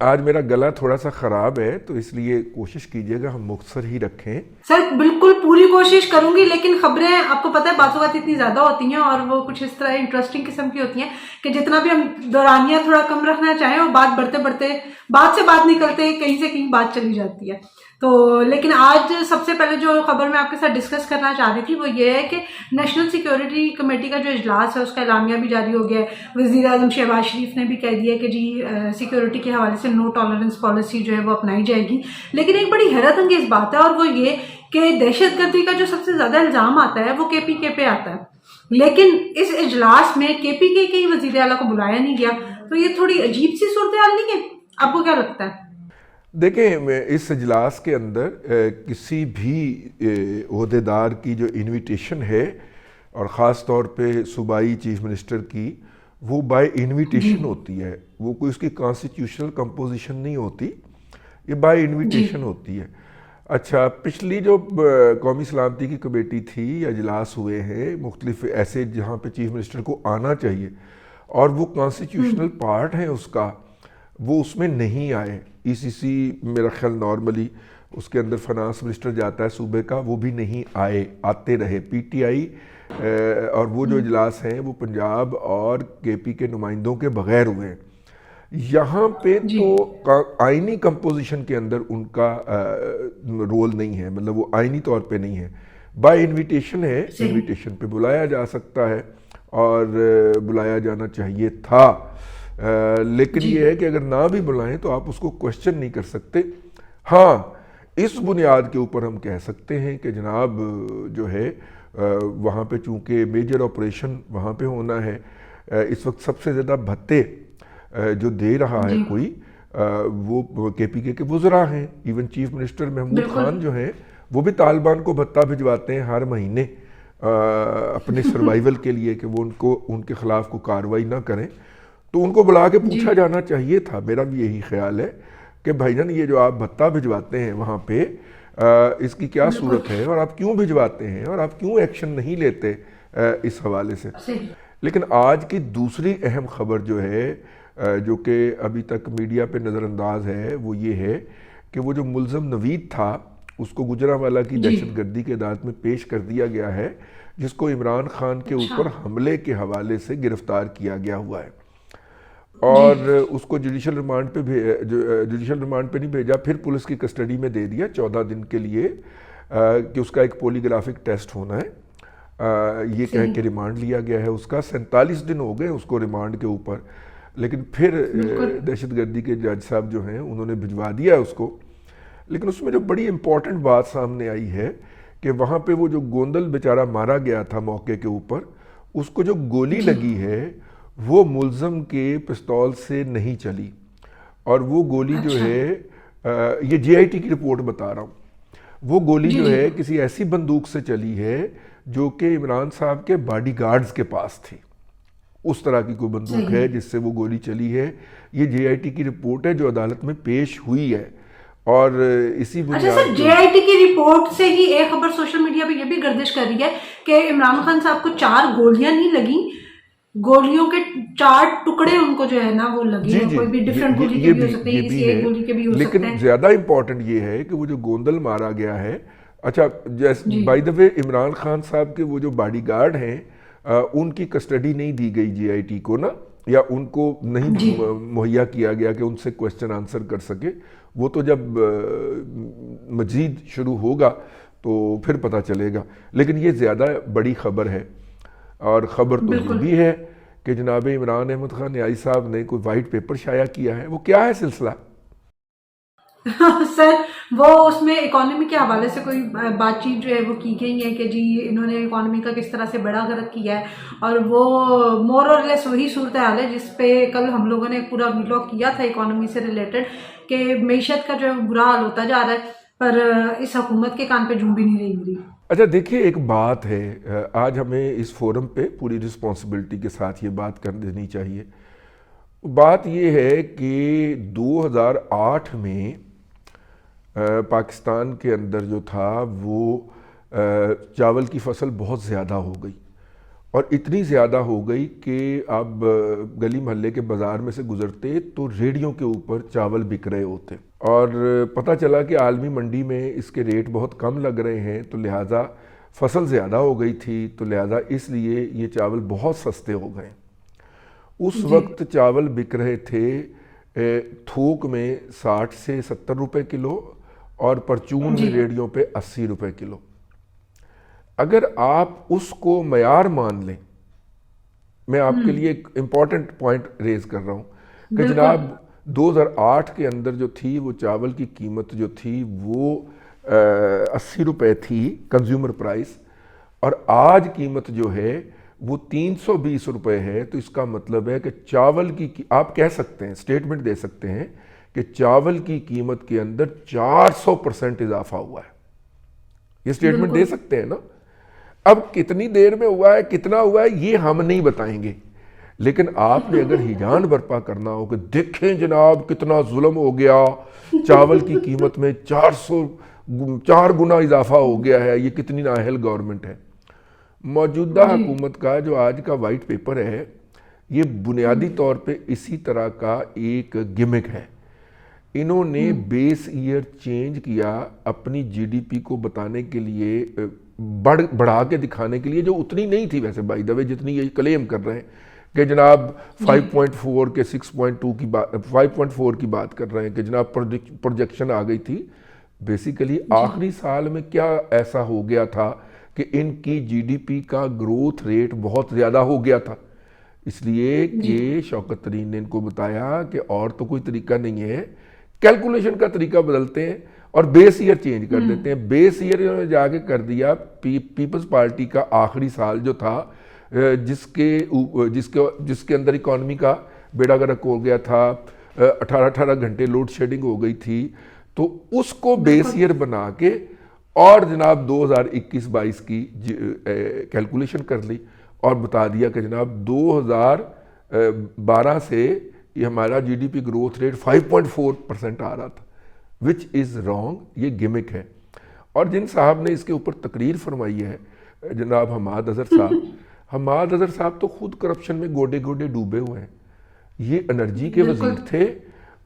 آج میرا گلا تھوڑا سا خراب ہے تو اس لیے کوشش کیجیے گا ہم مختصر ہی رکھیں. سر بالکل پوری کوشش کروں گی، لیکن خبریں آپ کو پتہ ہے بعض اوقات اتنی زیادہ ہوتی ہیں اور وہ کچھ اس طرح انٹرسٹنگ قسم کی ہوتی ہیں کہ جتنا بھی ہم دورانیہ تھوڑا کم رکھنا چاہیں اور بات بڑھتے بڑھتے بات سے بات نکلتے کہیں سے کہیں بات چلی جاتی ہے. تو لیکن آج سب سے پہلے جو خبر میں آپ کے ساتھ ڈسکس کرنا چاہ رہی تھی وہ یہ ہے کہ نیشنل سیکیورٹی کمیٹی کا جو اجلاس ہے اس کا اعلامیہ بھی جاری ہو گیا ہے. وزیر اعظم شہباز شریف نے بھی کہہ دیا کہ جی سیکیورٹی کے حوالے سے نو ٹالرنس پالیسی جو ہے وہ اپنائی جائے گی. لیکن ایک بڑی حیرت انگیز بات ہے اور وہ یہ کہ دہشت گردی کا جو سب سے زیادہ الزام آتا ہے وہ کے پی کے پہ آتا ہے، لیکن اس اجلاس میں کے پی کے ہی وزیر اعلیٰ کو بلایا نہیں گیا. تو یہ تھوڑی عجیب سی صورتحال نہیں ہے؟ آپ کو کیا لگتا ہے؟ دیکھیں اس اجلاس کے اندر کسی بھی عہدیدار کی جو انویٹیشن ہے اور خاص طور پہ صوبائی چیف منسٹر کی، وہ بائی انویٹیشن ہوتی ہے. وہ کوئی اس کی کانسٹیٹیوشنل کمپوزیشن نہیں ہوتی، یہ بائی انویٹیشن ہوتی ہے. اچھا، پچھلی جو قومی سلامتی کی کمیٹی تھی، اجلاس ہوئے ہیں مختلف ایسے جہاں پہ چیف منسٹر کو آنا چاہیے اور وہ کانسٹیٹیوشنل پارٹ ہیں اس کا، وہ اس میں نہیں آئے. ای سی سی میرا خیال نارملی اس کے اندر فنانس منسٹر جاتا ہے صوبے کا، وہ بھی نہیں آتے رہے. پی ٹی آئی اور وہ جو اجلاس ہیں وہ پنجاب اور کے پی کے نمائندوں کے بغیر ہوئے ہیں. یہاں پہ تو آئینی کمپوزیشن کے اندر ان کا رول نہیں ہے، مطلب وہ آئینی طور پہ نہیں ہے، بائی انویٹیشن ہے. انویٹیشن پہ بلایا جا سکتا ہے اور بلایا جانا چاہیے تھا، لیکن یہ ہے کہ اگر نہ بھی بلائیں تو آپ اس کو کوشچن نہیں کر سکتے. ہاں، اس بنیاد کے اوپر ہم کہہ سکتے ہیں کہ جناب جو ہے وہاں پہ چونکہ میجر آپریشن وہاں پہ ہونا ہے، اس وقت سب سے زیادہ بھتے جو دے رہا ہے کوئی وہ کے پی کے وزراء ہیں. Even chief minister Mahmood Khan جو ہیں وہ بھی طالبان کو بھتہ بھجواتے ہیں ہر مہینے اپنے سروائیول کے لیے کہ وہ ان کے خلاف کوئی کارروائی نہ کریں. تو ان کو بلا کے پوچھا جانا چاہیے تھا. میرا بھی یہی خیال ہے کہ بھائی جان یہ جو آپ بھتہ بھجواتے ہیں وہاں پہ اس کی کیا صورت ہے اور آپ کیوں بھجواتے ہیں اور آپ کیوں ایکشن نہیں لیتے اس حوالے سے. لیکن آج کی دوسری اہم خبر جو ہے جو کہ ابھی تک میڈیا پہ نظر انداز ہے وہ یہ ہے کہ وہ جو ملزم نوید تھا اس کو گجرانوالہ کی دہشت گردی کے عدالت میں پیش کر دیا گیا ہے، جس کو عمران خان کے اوپر حملے کے حوالے سے گرفتار کیا گیا ہوا ہے. اور اس کو جوڈیشل ریمانڈ پہ نہیں بھیجا، پھر پولیس کی کسٹڈی میں دے دیا 14 دن کے لیے کہ اس کا ایک پولیگرافک ٹیسٹ ہونا ہے. یہ کہہ کے ریمانڈ لیا گیا ہے اس کا. 47 دن ہو گئے اس کو ریمانڈ کے اوپر، لیکن پھر دہشت گردی کے جج صاحب جو ہیں انہوں نے بھجوا دیا اس کو. لیکن اس میں جو بڑی امپورٹنٹ بات سامنے آئی ہے کہ وہاں پہ وہ جو گوندل بیچارہ مارا گیا تھا موقع کے اوپر، اس کو جو گولی لگی ہے وہ ملزم کے پستول سے نہیں چلی، اور وہ گولی جو ہے یہ جے آئی ٹی کی رپورٹ بتا رہا ہوں، وہ گولی جو ہے کسی ایسی بندوق سے چلی ہے جو کہ عمران صاحب کے باڈی گارڈز کے پاس تھی. اس طرح کی کوئی بندوق ہے جس سے وہ گولی چلی ہے. یہ جے آئی ٹی کی رپورٹ ہے جو عدالت میں پیش ہوئی ہے. اور اسی بنیاد اچھا سر، جے آئی ٹی کی رپورٹ سے ہی ایک خبر سوشل میڈیا پہ یہ بھی گردش کر رہی ہے کہ عمران خان صاحب کو 4 گولیاں نہیں لگیں، گولیوں کے 4 ٹکڑے ان کو جو ہے نا وہ لگے ہیں. کوئی بھی ڈیفرنٹ گولی کے بھی ہو سکتے ہیں، کسی ایک گولی کے بھی ہو سکتے ہیں. لیکن زیادہ امپورٹنٹ یہ ہے کہ وہ جو گوندل مارا گیا ہے، اچھا بائی دا وے عمران خان صاحب کے وہ جو باڈی گارڈ ہیں ان کی کسٹڈی نہیں دی گئی جے آئی ٹی کو نا، یا ان کو نہیں مہیا کیا گیا کہ ان سے کوسچن آنسر کر سکے. وہ تو جب مزید شروع ہوگا تو پھر پتہ چلے گا. لیکن یہ زیادہ بڑی خبر ہے، اور خبر تو یہ بھی ہے کہ جناب عمران احمد خان نیائی صاحب نے کوئی وائٹ پیپر شائع کیا ہے. وہ کیا ہے سلسلہ؟ سر وہ اس میں اکانومی کے حوالے سے کوئی بات چیت جو ہے وہ کی گئی ہے کہ جی انہوں نے اکانومی کا کس طرح سے بڑا غرق کیا ہے، اور وہ مور اور لیس وہی صورتحال ہے جس پہ کل ہم لوگوں نے پورا ویلاگ کیا تھا اکانومی سے ریلیٹڈ، کہ معیشت کا جو ہے برا حال ہوتا جا رہا ہے، پر اس حکومت کے کان پہ جھوم بھی نہیں رہی میری. اچھا دیکھیے، ایک بات ہے، آج ہمیں اس فورم پہ پوری رسپانسبلٹی کے ساتھ یہ بات کر دینی چاہیے. بات یہ ہے کہ 2008 میں پاکستان کے اندر جو تھا وہ چاول کی فصل بہت زیادہ ہو گئی، اور اتنی زیادہ ہو گئی کہ اب گلی محلے کے بازار میں سے گزرتے تو ریڑھیوں کے اوپر چاول بک رہے ہوتے، اور پتہ چلا کہ عالمی منڈی میں اس کے ریٹ بہت کم لگ رہے ہیں، تو لہٰذا فصل زیادہ ہو گئی تھی، تو لہٰذا اس لیے یہ چاول بہت سستے ہو گئے۔ اس وقت چاول بک رہے تھے تھوک میں 60 سے 70 روپے کلو، اور پرچون میں ریڑھیوں پہ 80 روپے کلو۔ اگر آپ اس کو معیار مان لیں، میں آپ کے لیے ایک امپورٹنٹ پوائنٹ ریز کر رہا ہوں کہ جناب 2008 کے اندر جو تھی وہ چاول کی قیمت جو تھی وہ 80 روپے تھی کنزیومر پرائس، اور آج قیمت جو ہے وہ 320 روپے ہے۔ تو اس کا مطلب ہے کہ چاول کی آپ کہہ سکتے ہیں، اسٹیٹمنٹ دے سکتے ہیں کہ چاول کی قیمت کے اندر 400% اضافہ ہوا ہے۔ یہ اسٹیٹمنٹ دے سکتے ہیں نا؟ اب کتنی دیر میں ہوا ہے، کتنا ہوا ہے، یہ ہم نہیں بتائیں گے، لیکن آپ نے اگر ہیجان برپا کرنا ہو کہ دیکھیں جناب کتنا ظلم ہو گیا، چاول کی قیمت میں 4 گنا اضافہ ہو گیا ہے، یہ کتنی نااہل گورنمنٹ ہے۔ موجودہ حکومت کا جو آج کا وائٹ پیپر ہے، یہ بنیادی طور پہ اسی طرح کا ایک گمک ہے۔ انہوں نے بیس ایئر چینج کیا اپنی جی ڈی پی کو بتانے کے لیے، بڑھا کے دکھانے کے لیے، جو اتنی نہیں تھی ویسے بائی دا وے جتنی یہ کلیم کر رہے ہیں کہ جناب 5.4 کے 6.2 کی بات، 5.4 کی بات کر رہے ہیں کہ جناب پروجیکشن آ گئی تھی۔ بیسیکلی آخری سال میں کیا ایسا ہو گیا تھا کہ ان کی جی ڈی پی کا گروتھ ریٹ بہت زیادہ ہو گیا تھا، اس لیے کہ شوکت ترین نے ان کو بتایا کہ اور تو کوئی طریقہ نہیں ہے، کیلکولیشن کا طریقہ بدلتے ہیں اور بیس ایئر چینج کر دیتے ہیں۔ بیس ایئر انہوں نے جا کے کر دیا پیپلز پارٹی کا آخری سال جو تھا، جس کے اندر اکانومی کا بیڑا گرک ہو گیا تھا، 18 گھنٹے لوڈ شیڈنگ ہو گئی تھی، تو اس کو بیس ایئر بنا کے اور جناب 2021-22 کی کیلکولیشن کر لی اور بتا دیا کہ جناب 2012 سے یہ ہمارا G D P growth rate 5.4% آ رہا تھا، وچ از رانگ۔ یہ گمک ہے۔ اور جن صاحب نے اس کے اوپر تقریر فرمائی ہے، جناب حماد اظہر صاحب تو خود کرپشن میں گوڈے گوڈے ڈوبے ہوئے ہیں۔ یہ انرجی کے وزیر تھے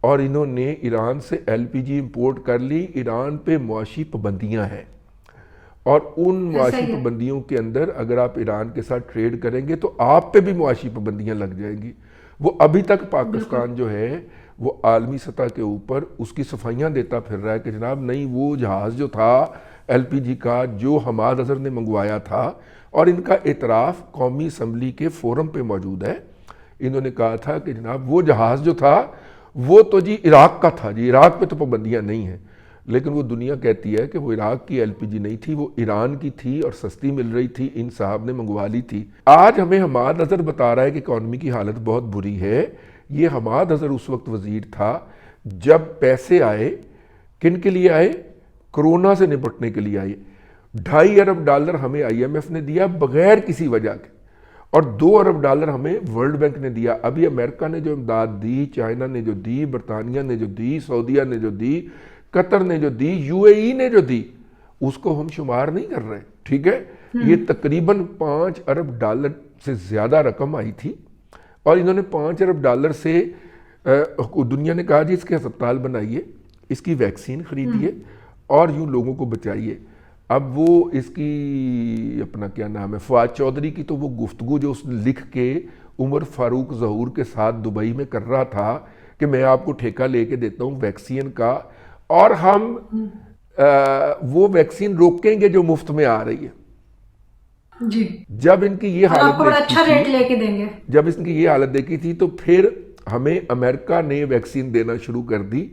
اور انہوں نے ایران سے ایل پی جی امپورٹ کر لی۔ ایران پہ معاشی پابندیاں ہیں، اور ان معاشی پابندیوں کے اندر اگر آپ ایران کے ساتھ ٹریڈ کریں گے تو آپ پہ بھی معاشی پابندیاں لگ جائیں گی۔ وہ ابھی تک پاکستان جو ہے وہ عالمی سطح کے اوپر اس کی صفائیاں دیتا پھر رہا ہے کہ جناب نہیں، وہ جہاز جو تھا ایل پی جی کا جو حماد اظہر نے منگوایا تھا، اور ان کا اعتراف قومی اسمبلی کے فورم پہ موجود ہے، انہوں نے کہا تھا کہ جناب وہ جہاز جو تھا وہ تو جی عراق کا تھا، جی عراق پہ تو پابندیاں نہیں ہیں، لیکن وہ دنیا کہتی ہے کہ وہ عراق کی ایل پی جی نہیں تھی، وہ ایران کی تھی اور سستی مل رہی تھی، ان صاحب نے منگوا لی تھی۔ آج ہمیں حماد اظہر بتا رہا ہے کہ اکانومی کی حالت بہت بری ہے۔ یہ حماد اظہر اس وقت وزیر تھا جب پیسے آئے، کن کے لیے آئے؟ کرونا سے نپٹنے کے لیے آئے۔ $2.5 ارب ہمیں آئی ایم ایف نے دیا بغیر کسی وجہ کے، اور $2 ارب ہمیں ورلڈ بینک نے دیا۔ ابھی امریکہ نے جو امداد دی، چائنا نے جو دی، برطانیہ نے جو دی، سعودیہ نے جو دی، قطر نے جو دی، یو اے ای نے جو دی، اس کو ہم شمار نہیں کر رہے، ٹھیک ہے؟ یہ تقریباً $5 ارب سے زیادہ رقم آئی تھی، اور انہوں نے $5 ارب سے دنیا نے کہا جی اس کے ہسپتال بنائیے، اس کی ویکسین خریدیے اور یوں لوگوں کو بچائیے۔ اب وہ اس کی اپنا کیا نام ہے، فواد چودھری کی تو وہ گفتگو جو اس نے لکھ کے عمر فاروق ظہور کے ساتھ دبئی میں کر رہا تھا کہ میں آپ کو ٹھیکہ لے کے دیتا ہوں ویکسین کا، اور ہم وہ ویکسین روکیں گے جو مفت میں آ رہی ہے۔ جی، جب ان کی یہ حالت بڑا اچھا ریٹ لے کے دیں گے، جب اس کی یہ حالت دیکھی تھی تو پھر ہمیں امریکہ نے ویکسین دینا شروع کر دی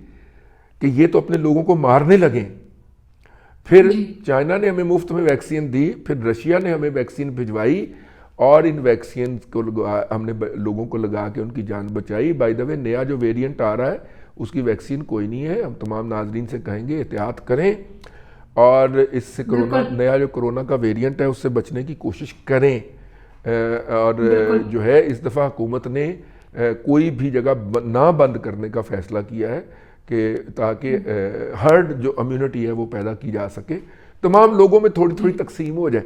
کہ یہ تو اپنے لوگوں کو مارنے لگے۔ پھر چائنا نے ہمیں مفت میں ویکسین دی، پھر رشیا نے ہمیں ویکسین بھجوائی، اور ان ویکسین کو ہم نے لوگوں کو لگا کے ان کی جان بچائی۔ بائی دا وے نیا جو ویریئنٹ آ رہا ہے اس کی ویکسین کوئی نہیں ہے، ہم تمام ناظرین سے کہیں گے احتیاط کریں، اور اس سے نیا جو کرونا کا ویریئنٹ ہے اس سے بچنے کی کوشش کریں۔ اور جو ہے اس دفعہ حکومت نے کوئی بھی جگہ نہ بند کرنے کا فیصلہ کیا ہے کہ تاکہ ہرڈ جو امیونٹی ہے وہ پیدا کی جا سکے، تمام لوگوں میں تھوڑی تھوڑی تقسیم ہو جائے۔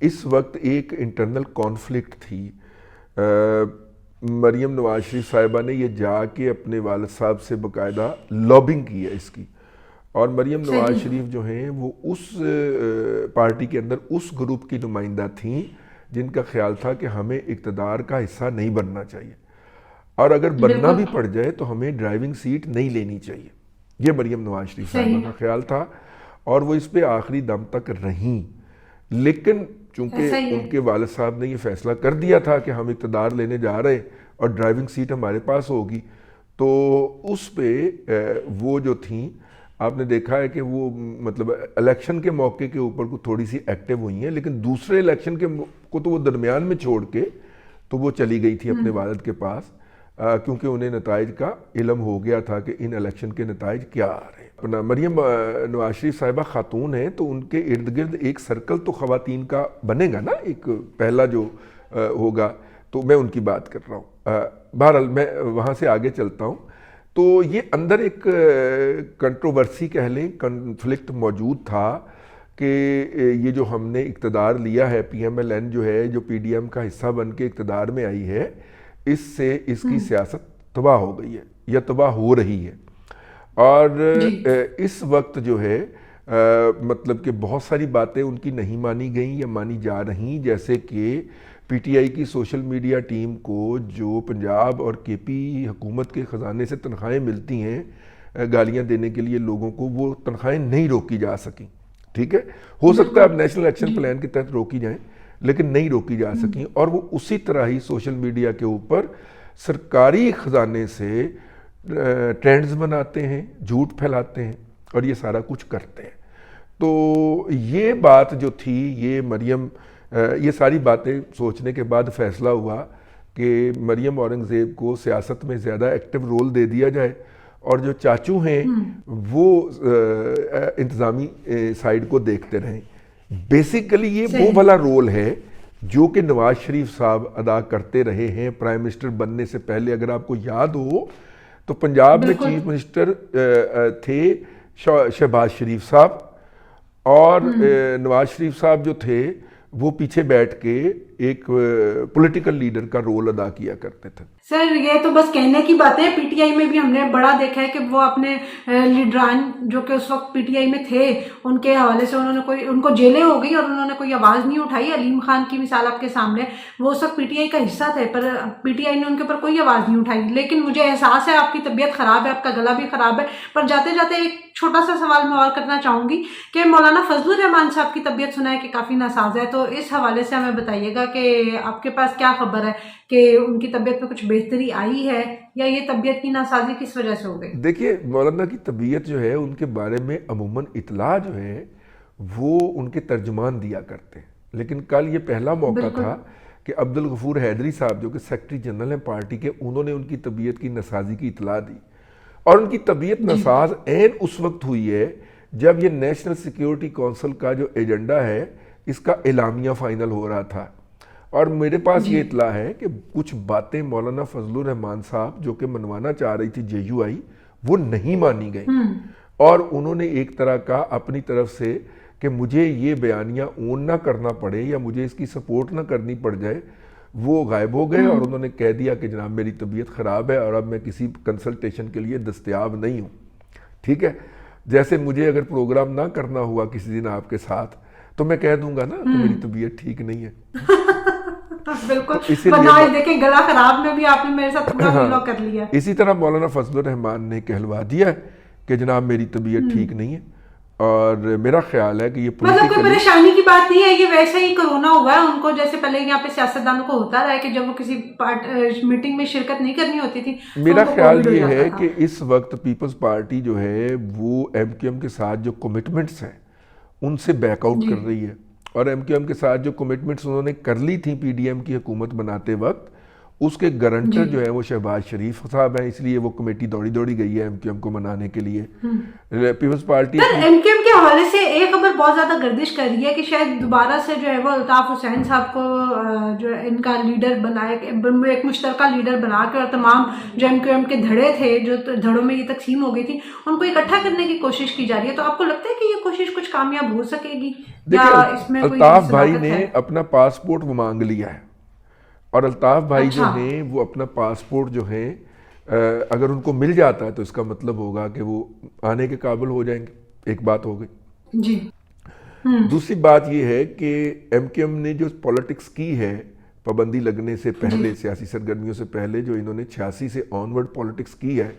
اس وقت ایک انٹرنل کانفلکٹ تھی. مریم نواز شریف صاحبہ نے یہ جا کے اپنے والد صاحب سے باقاعدہ لابنگ کی ہے اس کی, اور مریم نواز شریف جو ہیں وہ اس پارٹی کے اندر اس گروپ کی نمائندہ تھیں جن کا خیال تھا کہ ہمیں اقتدار کا حصہ نہیں بننا چاہیے, اور اگر بننا بھی پڑ جائے تو ہمیں ڈرائیونگ سیٹ نہیں لینی چاہیے. یہ مریم نواز شریف صاحبہ کا خیال تھا, اور وہ اس پہ آخری دم تک رہیں. لیکن چونکہ ان کے والد صاحب نے یہ فیصلہ کر دیا تھا کہ ہم اقتدار لینے جا رہے اور ڈرائیونگ سیٹ ہمارے پاس ہوگی, تو اس پہ وہ جو تھیں آپ نے دیکھا ہے کہ وہ مطلب الیکشن کے موقع کے اوپر کو تھوڑی سی ایکٹیو ہوئی ہیں, لیکن دوسرے الیکشن کے کو تو وہ درمیان میں چھوڑ کے تو وہ چلی گئی تھی اپنے والد کے پاس, کیونکہ انہیں نتائج کا علم ہو گیا تھا کہ ان الیکشن کے نتائج کیا آ رہے ہیں. اپنا مریم نواز شریف صاحبہ خاتون ہیں تو ان کے ارد گرد ایک سرکل تو خواتین کا بنے گا نا, ایک پہلا جو ہوگا, تو میں ان کی بات کر رہا ہوں. بہرحال میں وہاں سے آگے چلتا ہوں. تو یہ اندر ایک کنٹروورسی کہہ لیں, کنفلکٹ موجود تھا کہ یہ جو ہم نے اقتدار لیا ہے, پی ایم ایل این جو ہے, جو پی ڈی ایم کا حصہ بن کے اقتدار میں آئی ہے, اس سے اس کی سیاست تباہ ہو گئی ہے یا تباہ ہو رہی ہے. اور اس وقت جو ہے مطلب کہ بہت ساری باتیں ان کی نہیں مانی گئیں یا مانی جا رہیں, جیسے کہ پی ٹی آئی کی سوشل میڈیا ٹیم کو جو پنجاب اور کے پی حکومت کے خزانے سے تنخواہیں ملتی ہیں گالیاں دینے کے لیے لوگوں کو, وہ تنخواہیں نہیں روکی جا سکیں. ٹھیک ہے, ہو سکتا ہے اب نیشنل ایکشن پلان کے تحت روکی جائیں, لیکن نہیں روکی جا سکیں. اور وہ اسی طرح ہی سوشل میڈیا کے اوپر سرکاری خزانے سے ٹرینڈز بناتے ہیں, جھوٹ پھیلاتے ہیں, اور یہ سارا کچھ کرتے ہیں. تو یہ بات جو تھی, یہ مریم, یہ ساری باتیں سوچنے کے بعد فیصلہ ہوا کہ مریم اورنگزیب کو سیاست میں زیادہ ایکٹیو رول دے دیا جائے, اور جو چاچو ہیں وہ انتظامی سائیڈ کو دیکھتے رہیں. بیسیکلی یہ وہ والا رول ہے جو کہ نواز شریف صاحب ادا کرتے رہے ہیں پرائم منسٹر بننے سے پہلے. اگر آپ کو یاد ہو تو پنجاب میں چیف منسٹر تھے شہباز شریف صاحب, اور نواز شریف صاحب جو تھے وہ پیچھے بیٹھ کے ایک پولیٹیکل لیڈر کا رول ادا کیا کرتے تھے. سر یہ تو بس کہنے کی بات ہے, پی ٹی آئی میں بھی ہم نے بڑا دیکھا ہے کہ وہ اپنے لیڈران جو کہ اس وقت پی ٹی آئی میں تھے ان کے حوالے سے ان کو جیلیں ہو گئی اور انہوں نے کوئی آواز نہیں اٹھائی. علیم خان کی مثال آپ کے سامنے, وہ اس وقت پی ٹی آئی کا حصہ تھے پر پی ٹی آئی نے ان کے اوپر کوئی آواز نہیں اٹھائی. لیکن مجھے احساس ہے آپ کی طبیعت خراب ہے, آپ کا گلا بھی خراب ہے, پر جاتے جاتے ایک چھوٹا سا سوال میں اور کرنا چاہوں گی کہ مولانا فضل الرحمان صاحب کی طبیعت سنا ہے کہ کافی ناساز ہے, تو اس حوالے سے ہمیں بتائیے گا کہ آپ کے پاس کیا خبر ہے کہ ان کی طبیعت میں کچھ بہتری آئی ہے یا یہ طبیعت کی ناسازی کس وجہ سے ہو گئی؟ دیکھیے مولانا کی طبیعت جو ہے ان کے بارے میں عموماً اطلاع جو ہے وہ ان کے ترجمان دیا کرتے ہیں, لیکن کل یہ پہلا موقع تھا کہ عبدالغفور حیدری صاحب جو کہ سیکرٹری جنرل ہیں پارٹی کے, انہوں نے ان کی طبیعت کی ناسازی کی اطلاع دی. اور ان کی طبیعت ناساز عین اس وقت ہوئی ہے جب یہ نیشنل سیکیورٹی کونسل کا جو ایجنڈا ہے اس کا اعلامیہ فائنل ہو رہا تھا. اور میرے پاس یہ اطلاع ہے کہ کچھ باتیں مولانا فضل الرحمان صاحب جو کہ منوانا چاہ رہی تھی جے یو آئی, وہ نہیں مانی گئی, اور انہوں نے ایک طرح کا اپنی طرف سے کہ مجھے یہ بیانیہ اون نہ کرنا پڑے یا مجھے اس کی سپورٹ نہ کرنی پڑ جائے, وہ غائب ہو گئے, اور انہوں نے کہہ دیا کہ جناب میری طبیعت خراب ہے اور اب میں کسی کنسلٹیشن کے لیے دستیاب نہیں ہوں. ٹھیک ہے, جیسے مجھے اگر پروگرام نہ کرنا ہوا کسی دن آپ کے ساتھ تو میں کہہ دوں گا نا کہ میری طبیعت ٹھیک نہیں ہے. بالکل, دیکھیں گلا خراب میں بھی آپ نے میرے ساتھ پورا ملا کر لیا. اسی طرح مولانا فضل الرحمان نے کہلوا دیا کہ جناب میری طبیعت ٹھیک نہیں ہے, اور میرا خیال ہے کہ یہ مطلب کوئی پریشانی کی بات نہیں ہے, یہ ویسے ہی کرونا ہوا ہے ان کو, جیسے پہلے یہاں پہ سیاستدانوں کو ہوتا رہا ہے کہ جب وہ کسی میٹنگ میں شرکت نہیں کرنی ہوتی تھی. میرا خیال یہ ہے کہ اس وقت پیپلز پارٹی جو ہے وہ ایم کیو ایم کے ساتھ جو کمٹمنٹس ہیں ان سے بیک آؤٹ کر رہی ہے, اور ایم کیو ایم کے ساتھ جو کمٹمنٹس انہوں نے کر لی تھیں پی ڈی ایم کی حکومت بناتے وقت, اس کے گارنٹر جو ہے وہ شہباز شریف صاحب ہیں، اس لیے وہ کمیٹی دوڑی دوڑی گئی ہے MQM کو منانے کے لیے. پیپلز پارٹی MQM کے حوالے سے ایک خبر بہت زیادہ گردش کر رہی ہے کہ شاید دوبارہ سے جو ہے وہ الطاف حسین صاحب کو جو ان کا لیڈر بنائے، ایک مشترکہ لیڈر بنا کے، اور تمام جو MQM کے دھڑے تھے جو دھڑوں میں یہ تقسیم ہو گئی تھی ان کو اکٹھا کرنے کی کوشش کی جا رہی ہے. تو آپ کو لگتا ہے کہ یہ کوشش کچھ کامیاب ہو سکے گی یا اس میں کوئی الطاف بھائی نے ہے؟ اپنا پاسپورٹ وہ مانگ لیا ہے، اور الطاف بھائی جو ہیں وہ اپنا پاسپورٹ جو ہے اگر ان کو مل جاتا ہے تو اس کا مطلب ہوگا کہ وہ آنے کے قابل ہو جائیں گے. ایک بات ہو گئی. جی. دوسری بات یہ ہے کہ MQM نے جو پولیٹکس کی ہے پابندی لگنے سے پہلے، سیاسی سرگرمیوں سے پہلے، جو انہوں نے 86 سے آنورڈ پولیٹکس کی ہے،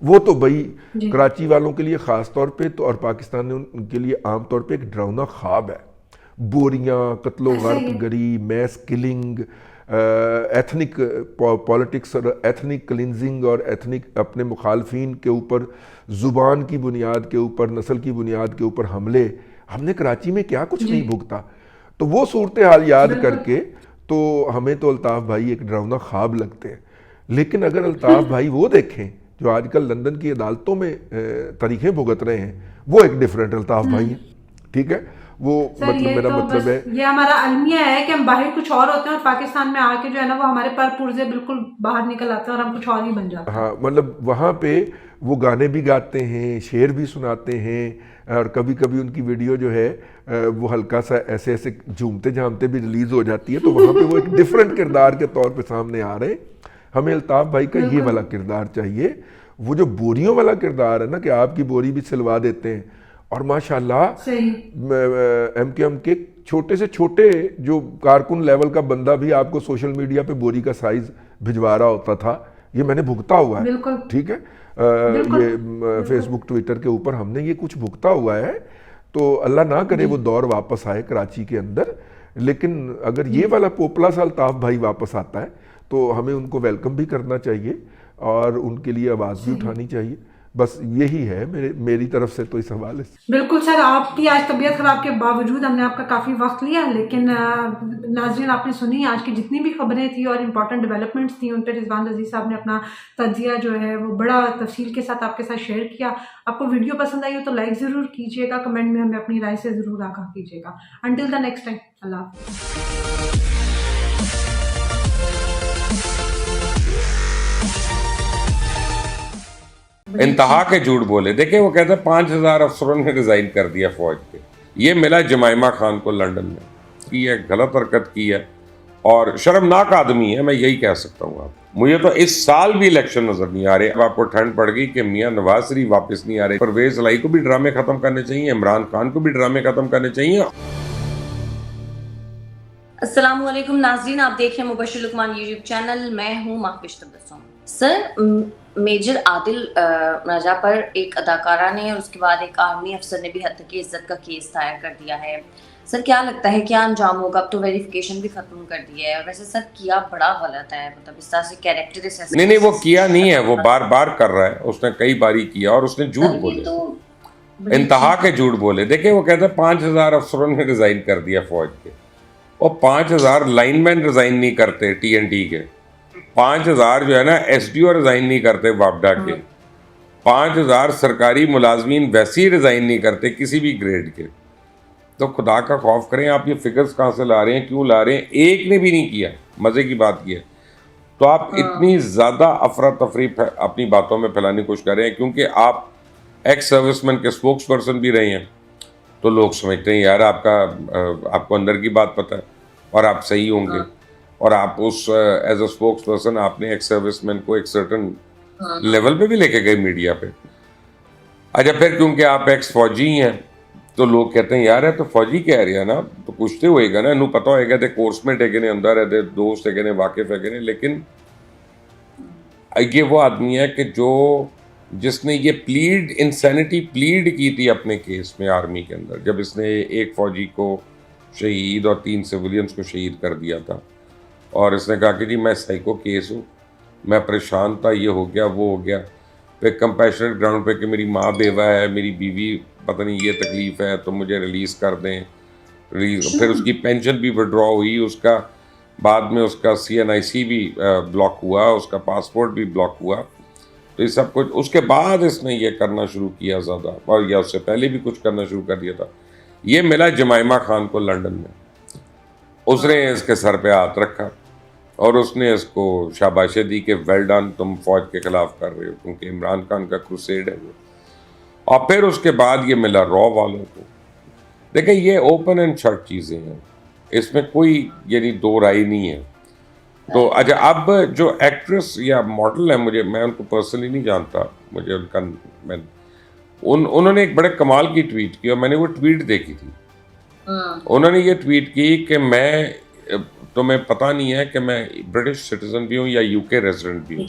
وہ تو بھائی کراچی والوں کے لیے خاص طور پہ تو، اور پاکستان نے ان کے لیے عام طور پہ ایک ڈراؤنا خواب ہے. بوریاں، قتل و غارت گری، میس کلنگ، ایتھنک پولیٹکس اور ایتھنک کلینزنگ اور ایتھنک اپنے مخالفین کے اوپر زبان کی بنیاد کے اوپر، نسل کی بنیاد کے اوپر حملے. ہم نے کراچی میں کیا کچھ نہیں بھگتا. تو وہ صورتحال یاد کر کے تو ہمیں تو الطاف بھائی ایک ڈراؤنا خواب لگتے ہیں. لیکن اگر الطاف بھائی وہ دیکھیں جو آج کل لندن کی عدالتوں میں طریقیں بھگت رہے ہیں، وہ ایک ڈیفرنٹ الطاف بھائی ہیں. ٹھیک ہے، وہ مطلب میرا مطلب ہے یہ ہمارا المیہ ہے کہ ہم باہر کچھ اور ہوتے ہیں اور پاکستان میں آ کے جو ہے نا وہ ہمارے پر پرزے بالکل باہر نکل آتے ہیں اور ہم کچھ اور ہی بن جاتے ہیں. ہاں، مطلب وہاں پہ وہ گانے بھی گاتے ہیں، شعر بھی سناتے ہیں، اور کبھی کبھی ان کی ویڈیو جو ہے وہ ہلکا سا ایسے ایسے جھومتے جھامتے بھی ریلیز ہو جاتی ہے. تو وہاں پہ وہ ایک ڈیفرنٹ کردار کے طور پہ سامنے آ رہے ہیں. ہمیں الطاف بھائی کا یہ والا کردار چاہیے. وہ جو بوریوں والا کردار ہے نا کہ آپ کی بوری بھی سلوا دیتے ہیں، اور ماشاءاللہ MQM کے چھوٹے سے چھوٹے جو کارکن لیول کا بندہ بھی آپ کو سوشل میڈیا پہ بوری کا سائز بھجوا رہا ہوتا تھا. یہ میں نے بھگتا ہوا ہے. ٹھیک ہے، یہ فیس بک ٹویٹر کے اوپر ہم نے یہ کچھ بھگتا ہوا ہے. تو اللہ نہ کرے وہ دور واپس آئے کراچی کے اندر. لیکن اگر یہ والا پوپلا سا الطاف بھائی واپس آتا ہے تو ہمیں ان کو ویلکم بھی کرنا چاہیے اور ان کے لیے آواز بھی اٹھانی چاہیے. بس یہی ہے میری طرف سے تو اس حوالے سے. بالکل سر، آپ کی آج طبیعت خراب کے باوجود ہم نے آپ کا کافی وقت لیا، لیکن ناظرین آپ نے سنی آج کی جتنی بھی خبریں تھیں اور امپورٹنٹ ڈیولپمنٹس تھیں، ان پہ رضوان رضی صاحب نے اپنا تجزیہ جو ہے وہ بڑا تفصیل کے ساتھ آپ کے ساتھ شیئر کیا. آپ کو ویڈیو پسند آئی ہو تو لائک ضرور کیجیے گا، کمنٹ میں ہمیں اپنی رائے سے ضرور آگاہ کیجیے گا. انٹل دا نیکسٹ ٹائم، اللہ حافظ. انتہا کے جھوٹ بولے. دیکھیں وہ کہتے ہیں 5000 افسروں نے ریزائن کر دیا فوج کے. یہ ملا جمائمہ خان کو لنڈن میں. یہ غلط حرکت کی ہے اور شرمناک آدمی ہے، میں یہی کہہ سکتا ہوں. آپ مجھے تو اس سال بھی الیکشن نظر نہیں آ رہے. اب آپ کو ٹھنڈ پڑ گئی کہ میاں نواز شریف واپس نہیں آ رہے. پرویز الہی کو بھی ڈرامے ختم کرنے چاہیے، عمران خان کو بھی ڈرامے ختم کرنے چاہیے. السلام علیکم ناظرین، آپ دیکھ رہے ہیں مبشر لقمان یوٹیوب چینل. میں ہوں ماہوش تبسم. سر، میجر عادل رجا پر ایک اداکارہ نے اور اس کے بعد ایک آرمی افسر نے بھی حد کی عزت کا کیس دائر کر دیا ہے. سر کیا لگتا ہے کیا انجام ہوگا؟ اب تو ویریفیکیشن بھی ختم کر دی ہے. ویسے سر کیا بڑا غلط ہے، مطلب اس طرح سے کیریکٹر نہیں وہ کیا نہیں ہے، وہ بار بار کر رہا ہے. اس نے کئی باری کیا اور اس نے جھوٹ بولے، انتہا کے جھوٹ بولے. دیکھیں وہ کہتے ہیں 5000 افسروں نے ریزائن کر دیا فوج کے. اور 5000 لائن مین ریزائن نہیں کرتے TNT کے. 5000 جو ہے نا SDO ریزائن نہیں کرتے وابڈا کے. 5000 سرکاری ملازمین ویسے ہی ریزائن نہیں کرتے کسی بھی گریڈ کے. تو خدا کا خوف کریں، آپ یہ فگرز کہاں سے لا رہے ہیں، کیوں لا رہے ہیں؟ ایک نے بھی نہیں کیا. مزے کی بات یہ ہے تو آپ اتنی زیادہ افراتفری اپنی باتوں میں پھیلانے کی کوشش کر رہے ہیں کیونکہ آپ ایکس سروس مین کے اسپوکس پرسن بھی رہے ہیں. تو لوگ سمجھتے ہیں یار آپ کو اندر کی بات پتہ ہے اور آپ صحیح ہوں گے. اور آپ اس ایز اے اسپوکس پرسن آپ نے ایکس سروس مین کو ایک سرٹن لیول پہ بھی لے کے گئے میڈیا پہ. اچھا پھر کیونکہ آپ ایکس فوجی ہیں تو لوگ کہتے ہیں یار ہے تو فوجی کہہ رہے ہیں نا تو پوچھتے ہوئے گا نا انہوں پتہ ہوئے گا کورس میں ٹیکے نے اندر ہے دوست ہے واقف ہے. لیکن یہ وہ آدمی ہے کہ جس نے یہ انسینٹی پلیڈ کی تھی اپنے کیس میں آرمی کے اندر، جب اس نے ایک فوجی کو شہید اور 3 سویلینز کو شہید کر دیا تھا. اور اس نے کہا کہ جی میں سائیکو کیس ہوں، میں پریشان تھا، یہ ہو گیا وہ ہو گیا. پھر کمپیشنٹ گراؤنڈ پہ کہ میری ماں بیوہ ہے، میری بیوی پتہ نہیں یہ تکلیف ہے تو مجھے ریلیز کر دیں. پھر اس کی پینشن بھی وڈرا ہوئی، اس کا بعد میں اس کا CNIC بھی بلاک ہوا, اس کا پاسپورٹ بھی بلاک ہوا. تو یہ سب کچھ اس کے بعد اس نے یہ کرنا شروع کیا زیادہ, اور یا اس سے پہلے بھی کچھ کرنا شروع کر دیا تھا. یہ ملا جمائمہ خان کو لنڈن میں, اس نے اس کے سر پہ ہاتھ رکھا اور اس نے اس کو شاباشی دی کہ ویل ڈن, تم فوج کے خلاف کر رہے ہو, کیونکہ عمران خان کا کروسیڈ ہے وہ. اور پھر اس کے بعد یہ ملا را والوں کو. دیکھیں یہ اوپن اینڈ شٹ چیزیں ہیں, اس میں کوئی یعنی دو رائے نہیں ہے. تو اچھا, اب جو ایکٹریس یا ماڈل ہے, میں ان کو پرسنلی نہیں جانتا, مجھے ان کا انہوں نے ایک بڑے کمال کی ٹویٹ کی, اور میں نے وہ ٹویٹ دیکھی تھی. انہوں نے یہ ٹویٹ کی کہ میں, تمہیں پتہ نہیں ہے کہ میں برٹش سٹیزن بھی ہوں یا UK ریزیڈنٹ بھی ہوں,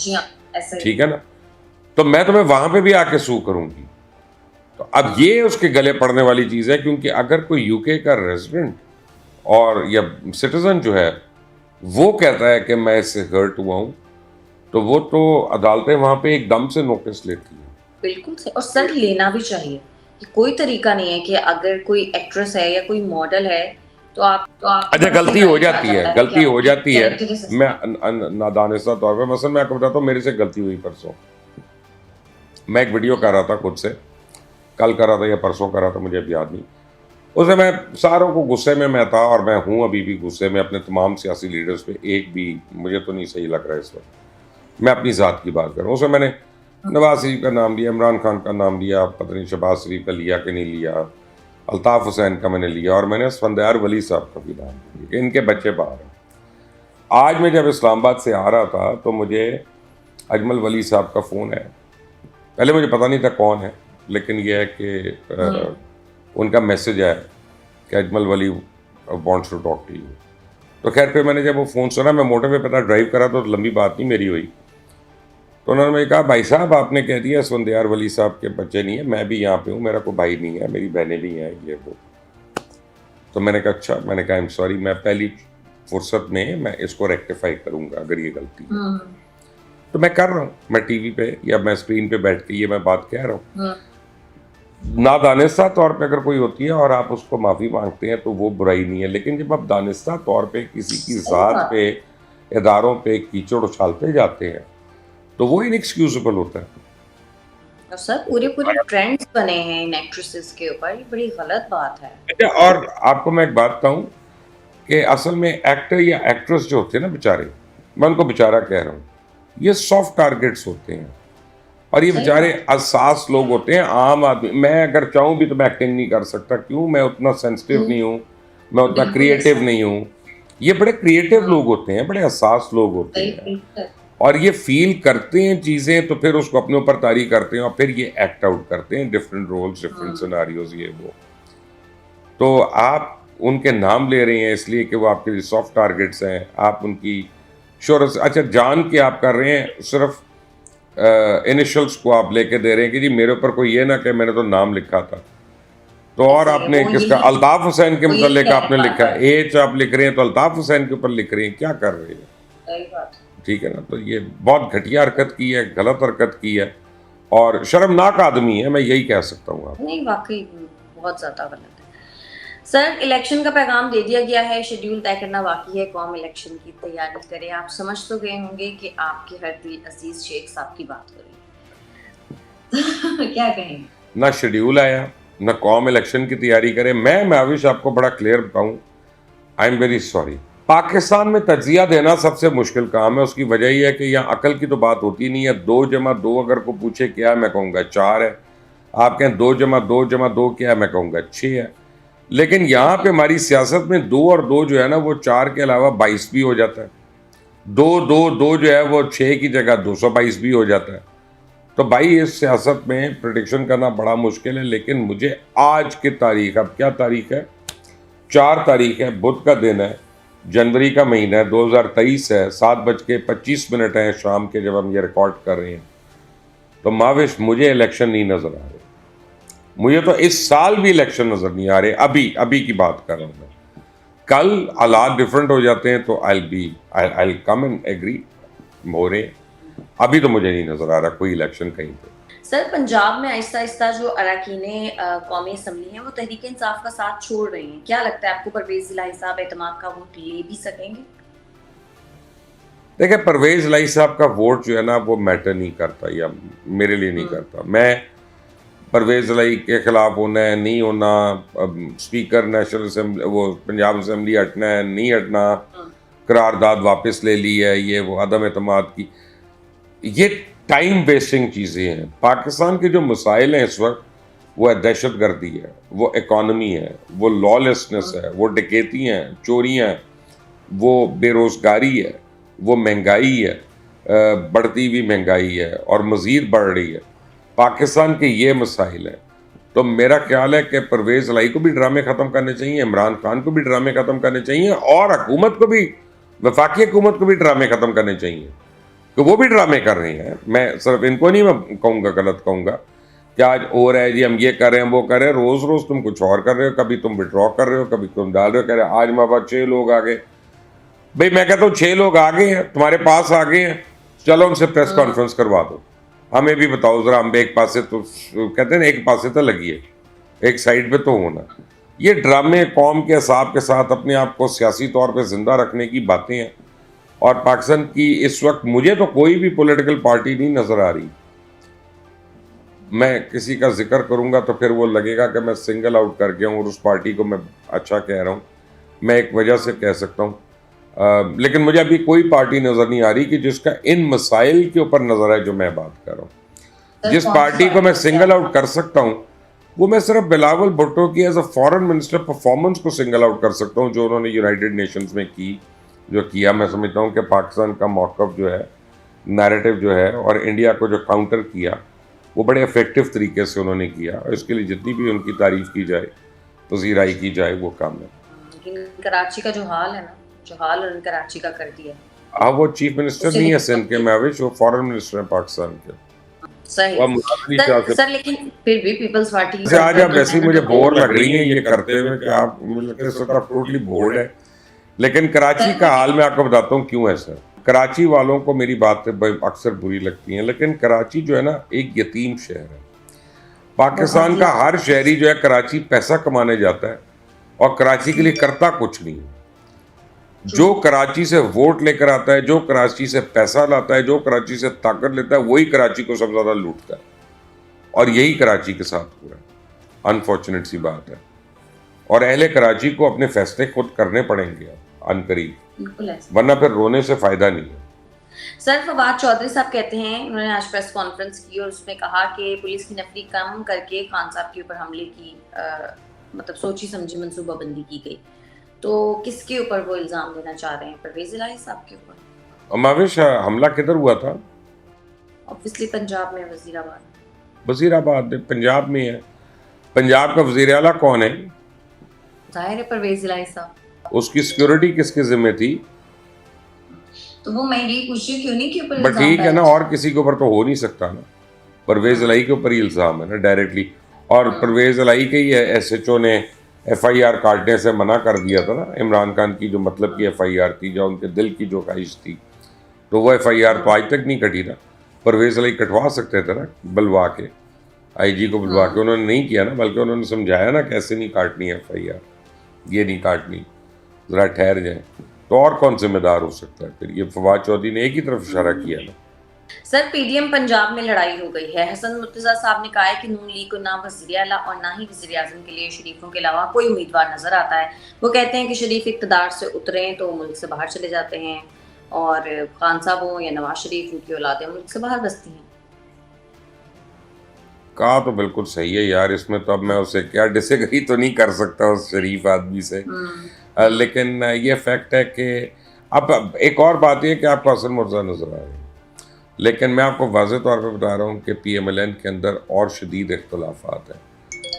ٹھیک ہے نا, تو میں تمہیں وہاں پہ بھی آ کے سو کروں گی. تو اب یہ اس کے گلے پڑنے والی چیز ہے, کیونکہ اگر کوئی UK کا ریزیڈنٹ اور یا سٹیزن جو ہے وہ کہتا ہے کہ میں اس سے ہرٹ ہوا ہوں, تو وہ تو عدالتیں وہاں پہ ایک دم سے نوٹس لیتی ہیں. بالکل صحیح, اور سر لینا بھی چاہیے. کوئی طریقہ نہیں ہے کہ اگر کوئی ایکٹریس ہے یا کوئی ماڈل ہے تو آپ اچھا غلطی ہو جاتی ہے, میں نادانستہ طور پہ, مثلا میں آپ کو بتاتا ہوں, میرے سے غلطی ہوئی پرسوں. میں ایک ویڈیو کر رہا تھا خود سے, کل کر رہا تھا یا پرسوں کر رہا تھا, مجھے اب یاد نہیں. اسے میں ساروں کو غصے میں تھا, اور میں ہوں ابھی بھی غصے میں اپنے تمام سیاسی لیڈرز پہ. ایک بھی مجھے تو نہیں صحیح لگ رہا ہے اس وقت, میں اپنی ذات کی بات کر رہا ہوں. اسے میں نے نواز شریف کا نام لیا, عمران خان کا نام لیا, پتہ نہیں شہباز شریف کا لیا کہ نہیں لیا, الطاف حسین کا میں نے لیا, اور میں نے اسفندیار ولی صاحب کا بھی نام لیا کہ ان کے بچے باہر ہیں. آج میں جب اسلام آباد سے آ رہا تھا تو مجھے اجمل ولی صاحب کا فون ہے. پہلے مجھے پتہ نہیں تھا کون ہے, لیکن یہ ہے کہ ان کا میسج ہے کہ Ajmal Wali wants to talk to you. تو خیر پھر میں نے جب وہ فون سنا, میں موٹر پہ پتہ ڈرائیو کرا تو لمبی بات نہیں میری ہوئی. تو انہوں نے مجھے کہا بھائی صاحب آپ نے کہہ دیا اسفندیار ولی صاحب کے بچے نہیں ہیں, میں بھی یہاں پہ ہوں, میرا کوئی بھائی نہیں ہے, میری بہنیں بھی ہیں, یہ وہ. تو میں نے کہا اچھا, میں نے کہا ایم سوری, میں پہلی فرصت میں اس کو ریکٹیفائی کروں گا اگر یہ غلطی ہے. تو میں کر رہا ہوں, میں ٹی وی پہ یا میں اسکرین پہ بیٹھ کے یہ میں بات کہہ رہا ہوں. نادانستہ طور پہ اگر کوئی ہوتی ہے اور آپ اس کو معافی مانگتے ہیں تو وہ برائی نہیں ہے, لیکن جب آپ دانستہ طور پہ کسی کی ذات پہ, اداروں پہ کیچڑ اچھالتے جاتے ہیں تو وہ انیکسکیوزیبل ہوتا ہے. اور سر پورے ٹرینڈز بنے ہیں ان ایکٹریسز کے اوپر, یہ بڑی غلط بات ہے. اور آپ کو میں ایک بات بتاؤں کہ اصل میں ایکٹر یا ایکٹریس جو ہوتے ہیں نا بیچارے, میں ان کو بیچارہ کہہ رہا ہوں, یہ سافٹ ٹارگیٹس ہوتے ہیں, اور یہ بیچارے حساس لوگ ہوتے ہیں. عام آدمی, میں اگر چاہوں بھی تو میں ایکٹنگ نہیں کر سکتا, کیوں, میں اتنا سینسٹیو نہیں ہوں, میں اتنا کریٹیو نہیں ہوں. یہ بڑے کریٹیو لوگ ہوتے ہیں, بڑے حساس لوگ ہوتے ہیں, اور یہ فیل کرتے ہیں چیزیں, تو پھر اس کو اپنے اوپر طاری کرتے ہیں, اور پھر یہ ایکٹ آؤٹ کرتے ہیں ڈفرینٹ رولز, ڈفرینٹ سیناریوز, یہ وہ. تو آپ ان کے نام لے رہے ہیں اس لیے کہ وہ آپ کے لیے سافٹ ٹارگیٹس ہیں, آپ ان کی شہرت, اچھا جان کے آپ کر رہے ہیں, صرف انیشلز کو آپ لے کے دے رہے ہیں کہ جی میرے اوپر کوئی یہ نہ کہ میں نے تو نام لکھا تھا. تو اور آپ نے کس کا, الطاف حسین کے متعلق آپ نے لکھا ہے, ایج آپ لکھ رہے ہیں تو الطاف حسین کے اوپر لکھ رہے ہیں, کیا کر رہے ہیں, ٹھیک ہے نا. تو یہ بہت گھٹیا حرکت کی ہے, غلط حرکت کی ہے, اور شرمناک آدمی ہے, میں یہی کہہ سکتا ہوں. آپ نہیں, واقعی بہت زیادہ غلط ہے. سر الیکشن کا پیغام دے دیا گیا ہے, شیڈیول طے کرنا باقی ہے, قوم الیکشن کی تیاری کرے. آپ سمجھ تو گئے ہوں گے کہ آپ کے ہر دل عزیز شیخ صاحب کی بات ہو رہی ہے, کیا کہیں؟ نہ شیڈیول آیا, نہ قوم الیکشن کی تیاری کرے. میں معاوش آپ کو بڑا کلیئر بتاؤں, I am very sorry, Pakistan میں تجزیہ دینا سب سے مشکل کام ہے. اس کی وجہ یہ ہے کہ یہاں عقل کی تو بات ہوتی نہیں ہے. 2+2 اگر کو پوچھے کیا, میں کہوں گا 4 ہے. آپ کہیں 2+2+2 کیا ہے, میں کہوں گا 6 ہے. لیکن یہاں پہ ہماری سیاست میں 2 اور 2 جو ہے نا وہ 4 کے علاوہ 22 بھی ہو جاتا ہے. 2 جو ہے وہ 6 کی جگہ 222 بھی ہو جاتا ہے. تو بھائی اس سیاست میں پریڈکشن کرنا بڑا مشکل ہے. لیکن مجھے آج کی تاریخ, اب کیا تاریخ ہے, 4 تاریخ ہے, بدھ کا دن ہے, جنوری کا مہینہ ہے, 2023 ہے, 7:25 ہیں شام کے جب ہم یہ ریکارڈ کر رہے ہیں. تو معاوش مجھے الیکشن نہیں نظر آ رہے, مجھے تو اس سال بھی الیکشن نظر نہیں آ رہے. ابھی کی بات کر رہا ہوں میں. کل حالات ڈفرینٹ ہو جاتے ہیں تو I'll come and agree ہو رہے. ابھی تو مجھے نہیں نظر آ رہا کوئی الیکشن کہیں پہ. سر پنجاب میں آہستہ آہستہ جو اراکین قومی اسمبلی ہیں وہ تحریک انصاف کا ساتھ چھوڑ رہے ہیں, کیا لگتا ہے آپ کو پرویز الہی صاحب اعتماد کا ووٹ لے بھی سکیں گے؟ دیکھیں پرویز الہی صاحب کا ووٹ جو ہے نا وہ میٹر نہیں کرتا یا میرے لیے نہیں کرتا. میں پرویز الہی کے خلاف ہونا ہے نہیں ہونا, اسپیکر نیشنل اسمبلی وہ پنجاب اسمبلی ہٹنا ہے نہیں ہٹنا, قرارداد واپس لے لی ہے, یہ وہ عدم اعتماد کی, یہ ٹائم ویسٹنگ چیزیں ہیں. پاکستان کے جو مسائل ہیں اس وقت وہ دہشت گردی ہے, وہ اکانومی ہے, وہ لا لیسنس ہے, وہ ڈکیتی ہیں, چوریاں ہیں, وہ بے روزگاری ہے, وہ مہنگائی ہے, بڑھتی ہوئی مہنگائی ہے اور مزید بڑھ رہی ہے. پاکستان کے یہ مسائل ہیں. تو میرا خیال ہے کہ پرویز الہی کو بھی ڈرامے ختم کرنے چاہیے, عمران خان کو بھی ڈرامے ختم کرنے چاہیے, اور حکومت کو بھی, وفاقی حکومت کو بھی ڈرامے ختم کرنے چاہیے کہ وہ بھی ڈرامے کر رہے ہیں. میں صرف ان کو نہیں میں کہوں گا, غلط کہوں گا کہ آج ہو رہا ہے جی ہم یہ کر رہے ہیں وہ کر رہے ہیں, روز روز تم کچھ اور کر رہے ہو, کبھی تم وڈرا کر رہے ہو, کبھی تم ڈال رہے ہو, کہہ رہے ہیں آج ہمارے پاس 6 لوگ آ گئے. بھئی میں کہتا ہوں 6 لوگ آ گئے ہیں تمہارے پاس آ گئے ہیں, چلو ان سے پریس کانفرنس کروا دو, ہمیں بھی بتاؤ ذرا, ہم ایک پاس سے تو کہتے ہیں ایک پاس سے تو لگی ہے, ایک سائڈ پہ تو ہونا. یہ ڈرامے قوم کے اعصاب کے ساتھ اپنے آپ کو سیاسی طور پہ زندہ رکھنے کی باتیں ہیں. اور پاکستان کی اس وقت مجھے تو کوئی بھی پولیٹیکل پارٹی نہیں نظر آ رہی. میں کسی کا ذکر کروں گا تو پھر وہ لگے گا کہ میں سنگل آؤٹ کر گیا ہوں اور اس پارٹی کو میں اچھا کہہ رہا ہوں. میں ایک وجہ سے کہہ سکتا ہوں, لیکن مجھے ابھی کوئی پارٹی نظر نہیں آ رہی کہ جس کا ان مسائل کے اوپر نظر ہے جو میں بات کر رہا ہوں. جس پارٹی کو میں سنگل آؤٹ کر سکتا ہوں وہ میں صرف بلاول بھٹو کی as a foreign minister performance کو سنگل آؤٹ کر سکتا ہوں, جو انہوں نے یونائٹڈ نیشنز میں جو کیا. میں سمجھتا ہوں کہ پاکستان کا موقف جو ہے, نیریٹو جو ہے, اور انڈیا کو جو کاؤنٹر کیا وہ بڑے افیکٹو طریقے سے انہوں نے کیا, اور اس کے لیے جتنی بھی ان کی تعریف کی جائے, پذیرائی کی جائے, وہ کام ہے. لیکن کراچی کا جو حال ہے نا, جو حال انہوں نے کراچی کا کر دیا, اب وہ چیف منسٹر نہیں ہے سندھ کے مہوش, وہ فارن منسٹر ہیں پاکستان کے. صحیح سر, لیکن پھر بھی پیپلز پارٹی سے آج آپ ویسے مجھے بور لگ رہی ہیں یہ کرتے ہوئے کہ آپ مجھے لگتا ہے اس وقت ٹوٹلی بورڈ ہے. لیکن کراچی کا حال میں آپ کو بتاتا ہوں کیوں ہے سر. کراچی والوں کو میری باتیں اکثر بری لگتی ہیں, لیکن کراچی جو ہے نا ایک یتیم شہر ہے. پاکستان کا ہر شہری جو ہے کراچی پیسہ کمانے جاتا ہے اور کراچی کے لیے کرتا کچھ نہیں. جو کراچی سے ووٹ لے کر آتا ہے, جو کراچی سے پیسہ لاتا ہے, جو کراچی سے طاقت لیتا ہے, وہی کراچی کو سب سے زیادہ لوٹتا ہے. اور یہی کراچی کے ساتھ ہوا ہے. انفارچونیٹ سی بات ہے. اور اہل کراچی کو اپنے فیصلے خود کرنے پڑیں گے ان قریب, ورنہ پھر رونے سے فائدہ نہیں ہے. سر فواد چودھری صاحب کہتے ہیں, انہوں نے آج پریس کانفرنس کی اور اس میں کہا کہ پولیس کی نفری کم کر کے خان صاحب کے اوپر حملے کی مطلب سوچی سمجھی منصوبہ بندی کی گئی. تو کس کے اوپر وہ الزام دینا چاہ رہے ہیں, پرویز الہی صاحب کے اوپر؟ ماوش حملہ کدھر ہوا تھا؟ اوبویسلی پنجاب میں, وزیر آباد. وزیر آباد پنجاب میں ہے. پنجاب کا وزیر اعلیٰ کون ہے؟ ظاہر ہے پرویز الہی صاحب. اس کی سیکیورٹی کس کے ذمہ تھی؟ تو وہ میں یہ پوچھ رہی کیوں نہیں کہ اوپر بٹ ٹھیک ہے نا, اور کسی کے اوپر تو ہو نہیں سکتا نا. پرویز الہی کے اوپر ہی الزام ہے نا ڈائریکٹلی. اور پرویز الہی کے ہی ایس ایچ او نے ایف آئی آر کاٹنے سے منع کر دیا تھا نا عمران خان کی جو مطلب کی ایف آئی آر تھی, جو ان کے دل کی جو خواہش تھی, تو وہ ایف آئی آر تو آج تک نہیں کٹی نا. پرویز الہی کٹوا سکتے تھے نا بلوا کے, آئی جی کو بلوا کے. انہوں نے نہیں کیا نا, بلکہ انہوں نے سمجھایا نا کیسے نہیں کاٹنی ایف آئی آر, یہ نہیں کاٹنی, ذرا ٹھہر جائیں. تو اور کون ذمہ دار ہو سکتا ہے پھر؟ یہ فواد چودھری نے ایک ہی طرف اشارہ کیا نا. سر پی ڈی ایم پنجاب میں لڑائی ہو گئی ہے. حسن مرتضیٰ صاحب نے کہا ہے کہ نون لیگ کو نہ وزیر اعلیٰ اور نہ ہی وزیر اعظم کے لیے شریفوں کے علاوہ کوئی امیدوار نظر آتا ہے. وہ کہتے ہیں کہ شریف اقتدار سے اتریں تو ملک سے باہر چلے جاتے ہیں, اور خان صاحب ہوں یا نواز شریف, ان کی اولادیں ملک سے باہر بستی ہیں. کہا تو بالکل صحیح ہے یار, اس میں تو اب میں اسے کیا ڈس ایگری تو نہیں کر سکتا اس شریف آدمی سے. لیکن یہ فیکٹ ہے کہ اب ایک اور بات یہ کہ آپ کو حسن مرتضیٰ نظر آ رہے ہیں, لیکن میں آپ کو واضح طور پہ بتا رہا ہوں کہ پی ایم ایل این کے اندر اور شدید اختلافات ہیں,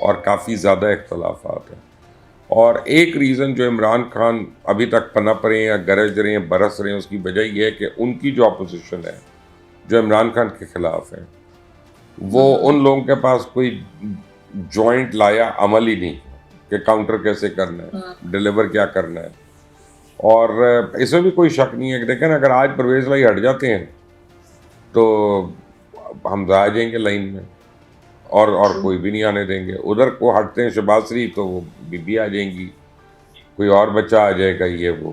اور کافی زیادہ اختلافات ہیں. اور ایک ریزن جو عمران خان ابھی تک پنپ رہے ہیں یا گرج رہے ہیں, برس رہے ہیں, اس کی وجہ یہ ہے کہ ان کی جو اپوزیشن ہے جو عمران خان کے خلاف ہے, وہ ان لوگوں کے پاس کوئی جوائنٹ لایا عمل ہی نہیں کہ کاؤنٹر کیسے کرنا ہے, ڈیلیور کیا کرنا ہے. اور اس میں بھی کوئی شک نہیں ہے کہ دیکھیں اگر آج پرویز الہی ہٹ جاتے ہیں تو ہم آ جائیں گے لائن میں, اور کوئی بھی نہیں آنے دیں گے. ادھر کو ہٹتے ہیں شہباز شریف تو وہ بی بی آ جائیں گی, کوئی اور بچہ آ جائے گا, یہ وہ.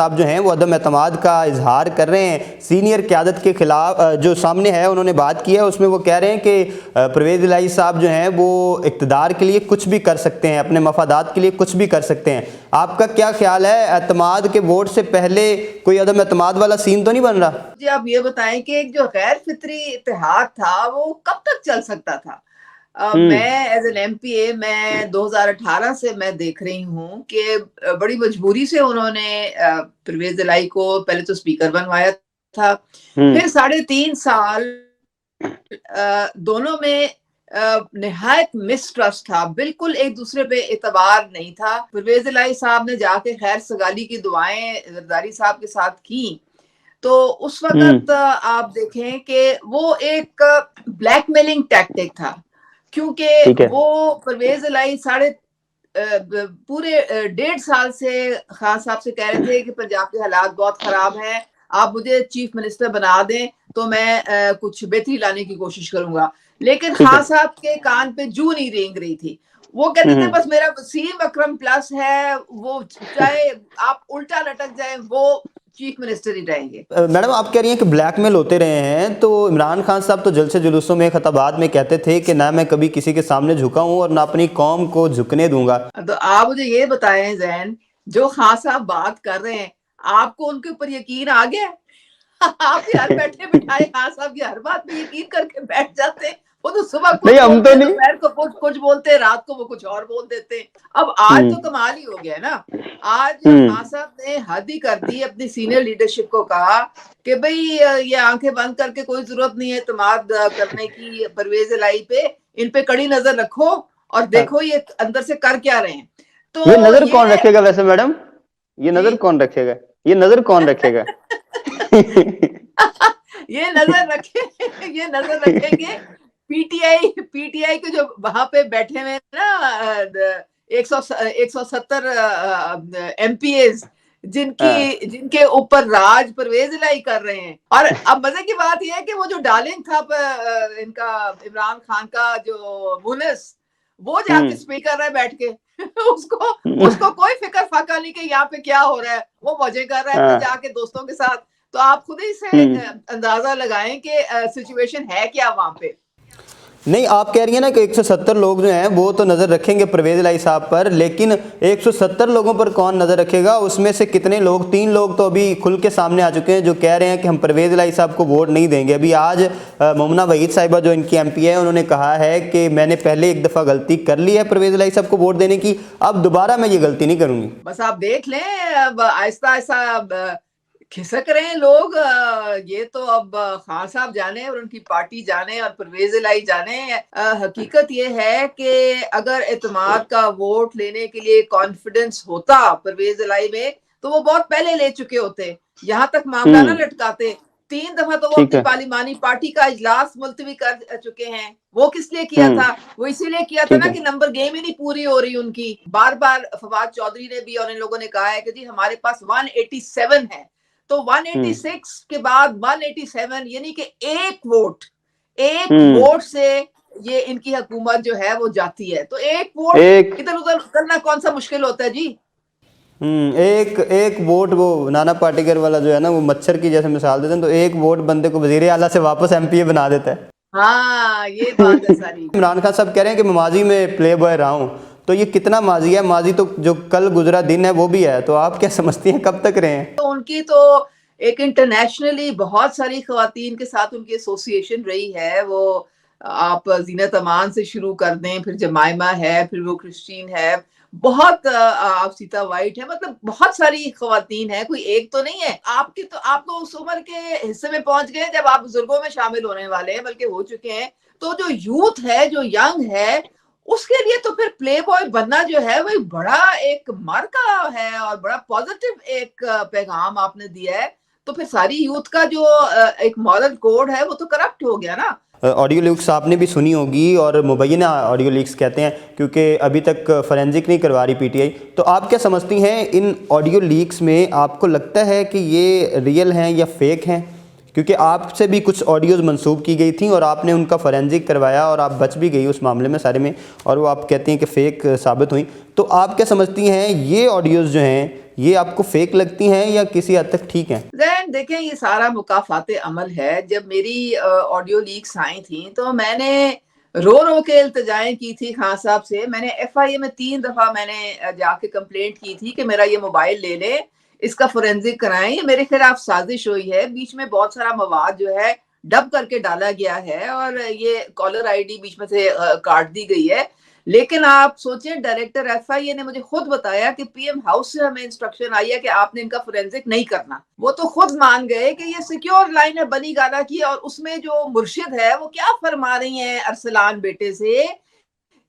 صاحب جو ہیں وہ عدم اعتماد کا اظہار کر رہے ہیں سینئر قیادت کے خلاف. جو سامنے ہے انہوں نے بات کی ہے اس میں وہ کہہ رہے ہیں کہ پرویز الہی صاحب جو ہیں وہ اقتدار کے لیے کچھ بھی کر سکتے ہیں, اپنے مفادات کے لیے کچھ بھی کر سکتے ہیں. آپ کا کیا خیال ہے, اعتماد کے ووٹ سے پہلے کوئی عدم اعتماد والا سین تو نہیں بن رہا؟ جی آپ یہ بتائیں کہ ایک جو غیر فطری اتحاد تھا وہ کب تک چل سکتا تھا؟ میں ایز این ایم پی اے میں 2018 سے میں دیکھ رہی ہوں کہ بڑی مجبوری سے انہوں نے پرویز الہی کو پہلے تو اسپیکر بنوایا تھا, پھر 3.5 سال دونوں میں نہایت مسٹرسٹ تھا, بالکل ایک دوسرے پہ اعتبار نہیں تھا. پرویز الہی صاحب نے جا کے خیر سگالی کی دعائیں زرداری صاحب کے ساتھ کی تو اس وقت آپ دیکھیں کہ وہ ایک بلیک میلنگ ٹیکٹک تھا, کیونکہ وہ پرویز الہی پورے 1.5 سال سے خان صاحب سے کہہ رہے تھے کہ پنجاب کے حالات بہت خراب ہیں, آپ مجھے چیف منسٹر بنا دیں تو میں کچھ بہتری لانے کی کوشش کروں گا. لیکن خان صاحب کے کان پہ جو نہیں رینگ رہی تھی, وہ کہتے تھے بس میرا وسیم اکرم پلس ہے, وہ چاہے آپ الٹا لٹک جائیں وہ چیف منسٹر ہی رہیں گے. میڈم آپ کہہ رہی ہیں کہ بلیک میل ہوتے رہے ہیں, تو عمران خان صاحب تو جلسے جلوسوں میں خطابات میں کہتے تھے کہ نہ میں کبھی کسی کے سامنے جھکا ہوں اور نہ اپنی قوم کو جھکنے دوں گا. تو آپ مجھے یہ بتائیں زین, جو خان صاحب بات کر رہے ہیں آپ کو ان کے اوپر یقین آ گیا؟ آپ یار بیٹھے بٹھائے خان صاحب کی ہر بات پہ یقین کر کے بیٹھ جاتے ہیں, وہ تو صبح کچھ بولتے ہیں, دوپہر کو کچھ بولتے ہیں, رات کو وہ کچھ اور بول دیتے ہیں. اب آج تو کمال ہی ہو گیا نا, آج خان صاحب نے حد ہی کر دی, اپنی سینئر لیڈرشپ کو کہا کہ بھئی یہ آنکھیں بند کر کے کوئی ضرورت نہیں ہے اعتماد کرنے کی پرویز الہی پہ, ان پہ کڑی نظر رکھو اور دیکھو یہ اندر سے کر کیا رہے ہیں. تو یہ نظر کون رکھے گا ویسے میڈم, یہ نظر کون رکھے گا, یہ نظر کون رکھے گا؟ یہ نظر رکھیں گے پی ٹی آئی کے جو وہاں پہ بیٹھے ہوئے نا 170 ایم پی ایز جن کے اوپر راج پرویز الہی کر رہے ہیں. اور اب مزے کی بات یہ ہے کہ وہ جو ڈارلنگ تھا ان کا عمران خان کا جو مونس, وہ جا کے اسپیک کر رہا ہے بیٹھ کے, اس کو کوئی فکر فاقہ نہیں کہ یہاں پہ کیا ہو رہا ہے, وہ مزے کر رہا ہے جا کے دوستوں کے ساتھ. تو آپ خود ہی سے اندازہ لگائیں کہ سچویشن ہے کیا وہاں پہ. نہیں, آپ کہہ رہی ہیں نا کہ 170 لوگ جو ہیں وہ تو نظر رکھیں گے پرویز الہی صاحب پر, لیکن 170 لوگوں پر کون نظر رکھے گا؟ اس میں سے کتنے لوگ, 3 لوگ تو ابھی کھل کے سامنے آ چکے ہیں جو کہہ رہے ہیں کہ ہم پرویز الہی صاحب کو ووٹ نہیں دیں گے. ابھی آج مومنہ وحید صاحبہ جو ان کی ایم پی ہے, انہوں نے کہا ہے کہ میں نے پہلے ایک دفعہ غلطی کر لی ہے پرویز الہی صاحب کو ووٹ دینے کی, اب دوبارہ میں یہ غلطی نہیں کروں گی. بس آپ دیکھ لیں, اب آہستہ آہستہ کھسک رہے ہیں لوگ. یہ تو اب خان صاحب جانے اور ان کی پارٹی جانے اور پرویز الہی جانے. حقیقت یہ ہے کہ اگر اعتماد کا ووٹ لینے کے لیے کانفیڈنس ہوتا پرویز الہی میں تو وہ بہت پہلے لے چکے ہوتے, یہاں تک معاملہ نہ لٹکاتے. 3 دفعہ تو وہ اپنی پارلیمانی پارٹی کا اجلاس ملتوی کر چکے ہیں. وہ کس لیے کیا تھا؟ وہ اسی لیے کیا تھا نا کہ نمبر گیم ہی نہیں پوری ہو رہی ان کی. بار بار فواد چودھری نے بھی اور ان لوگوں نے کہا ہے کہ جی ہمارے پاس 187 ہے, تو 186 کے بعد 187 یعنی کہ ایک ووٹ سے یہ ان کی حکومت جو ہے وہ جاتی ہے. تو ایک ووٹ ادھر ادھر کرنا کون سا مشکل ہوتا ہے جی. ایک ووٹ, وہ نانا پاٹیکر والا جو ہے نا, وہ مچھر کی جیسے مثال دیتے ہیں, تو ایک ووٹ بندے کو وزیر اعلیٰ سے واپس ایم پی اے بنا دیتا ہے. ہاں یہ بات ہے ساری. عمران خان صاحب کہہ رہے ہیں کہ میں ماضی میں پلے بوائے رہا ہوں, تو یہ کتنا ماضی ہے؟ ماضی تو جو کل گزرا دن ہے وہ بھی ہے, تو آپ کیا سمجھتی ہیں کب تک رہے ہیں؟ تو ان کی تو ایک انٹرنیشنلی بہت ساری خواتین کے ساتھ ان کی ایسوسیشن رہی ہے. وہ آپ زینت امان سے شروع کر دیں, پھر جمائمہ ہے, پھر وہ کرسٹین ہے, بہت آپ سیتا وائٹ ہے, مطلب بہت ساری خواتین ہیں, کوئی ایک تو نہیں ہے. آپ کی تو آپ تو اس عمر کے حصے میں پہنچ گئے جب آپ بزرگوں میں شامل ہونے والے ہیں, بلکہ ہو چکے ہیں. تو جو یوتھ ہے, جو ینگ ہے, اس کے لیے تو پھر پلے بوائے بننا جو ہے وہ بڑا ایک مارکا ہے اور بڑا پازیٹیو ایک پیغام آپ نے دیا ہے. تو پھر ساری یوتھ کا جو ایک مورل کوڈ ہے وہ تو کرپٹ ہو گیا نا. آڈیو لیکس آپ نے بھی سنی ہوگی, اور مبینہ آڈیو لیکس کہتے ہیں, کیونکہ ابھی تک فورینزک نہیں کروا رہی پی ٹی آئی. تو آپ کیا سمجھتی ہیں ان آڈیو لیکس میں, آپ کو لگتا ہے کہ یہ ریئل ہیں یا فیک ہیں؟ کیونکہ آپ سے بھی کچھ آڈیوز منسوب کی گئی تھیں اور آپ نے ان کا فورینزک کروایا اور آپ بچ بھی گئی اس معاملے میں سارے میں, اور وہ آپ کہتی ہیں کہ فیک ثابت ہوئیں. تو آپ کیا سمجھتی ہیں یہ آڈیوز جو ہیں یہ آپ کو فیک لگتی ہیں یا کسی حد تک ٹھیک ہیں؟ زین دیکھیں یہ سارا مکافات عمل ہے. جب میری آڈیو لیکس آئی تھیں تو میں نے رو رو کے التجائیں کی تھی خان صاحب سے. میں نے ایف آئی اے میں 3 دفعہ میں نے جا کے کمپلینٹ کی تھی کہ میرا یہ موبائل لے لیں, اس کا فورینزک کرائیں, یہ میرے خلاف سازش ہوئی ہے. بیچ میں بہت سارا مواد جو ہے ڈب کر کے ڈالا گیا ہے اور یہ کالر آئی ڈی بیچ میں سے کاٹ دی گئی ہے. لیکن آپ سوچیں ڈائریکٹر ایف آئی اے نے مجھے خود بتایا کہ پی ایم ہاؤس سے ہمیں انسٹرکشن آئی ہے کہ آپ نے ان کا فورینزک نہیں کرنا. وہ تو خود مان گئے کہ یہ سیکیور لائن ہے بنی گالا کی, اور اس میں جو مرشد ہے وہ کیا فرما رہی ہیں ارسلان بیٹے سے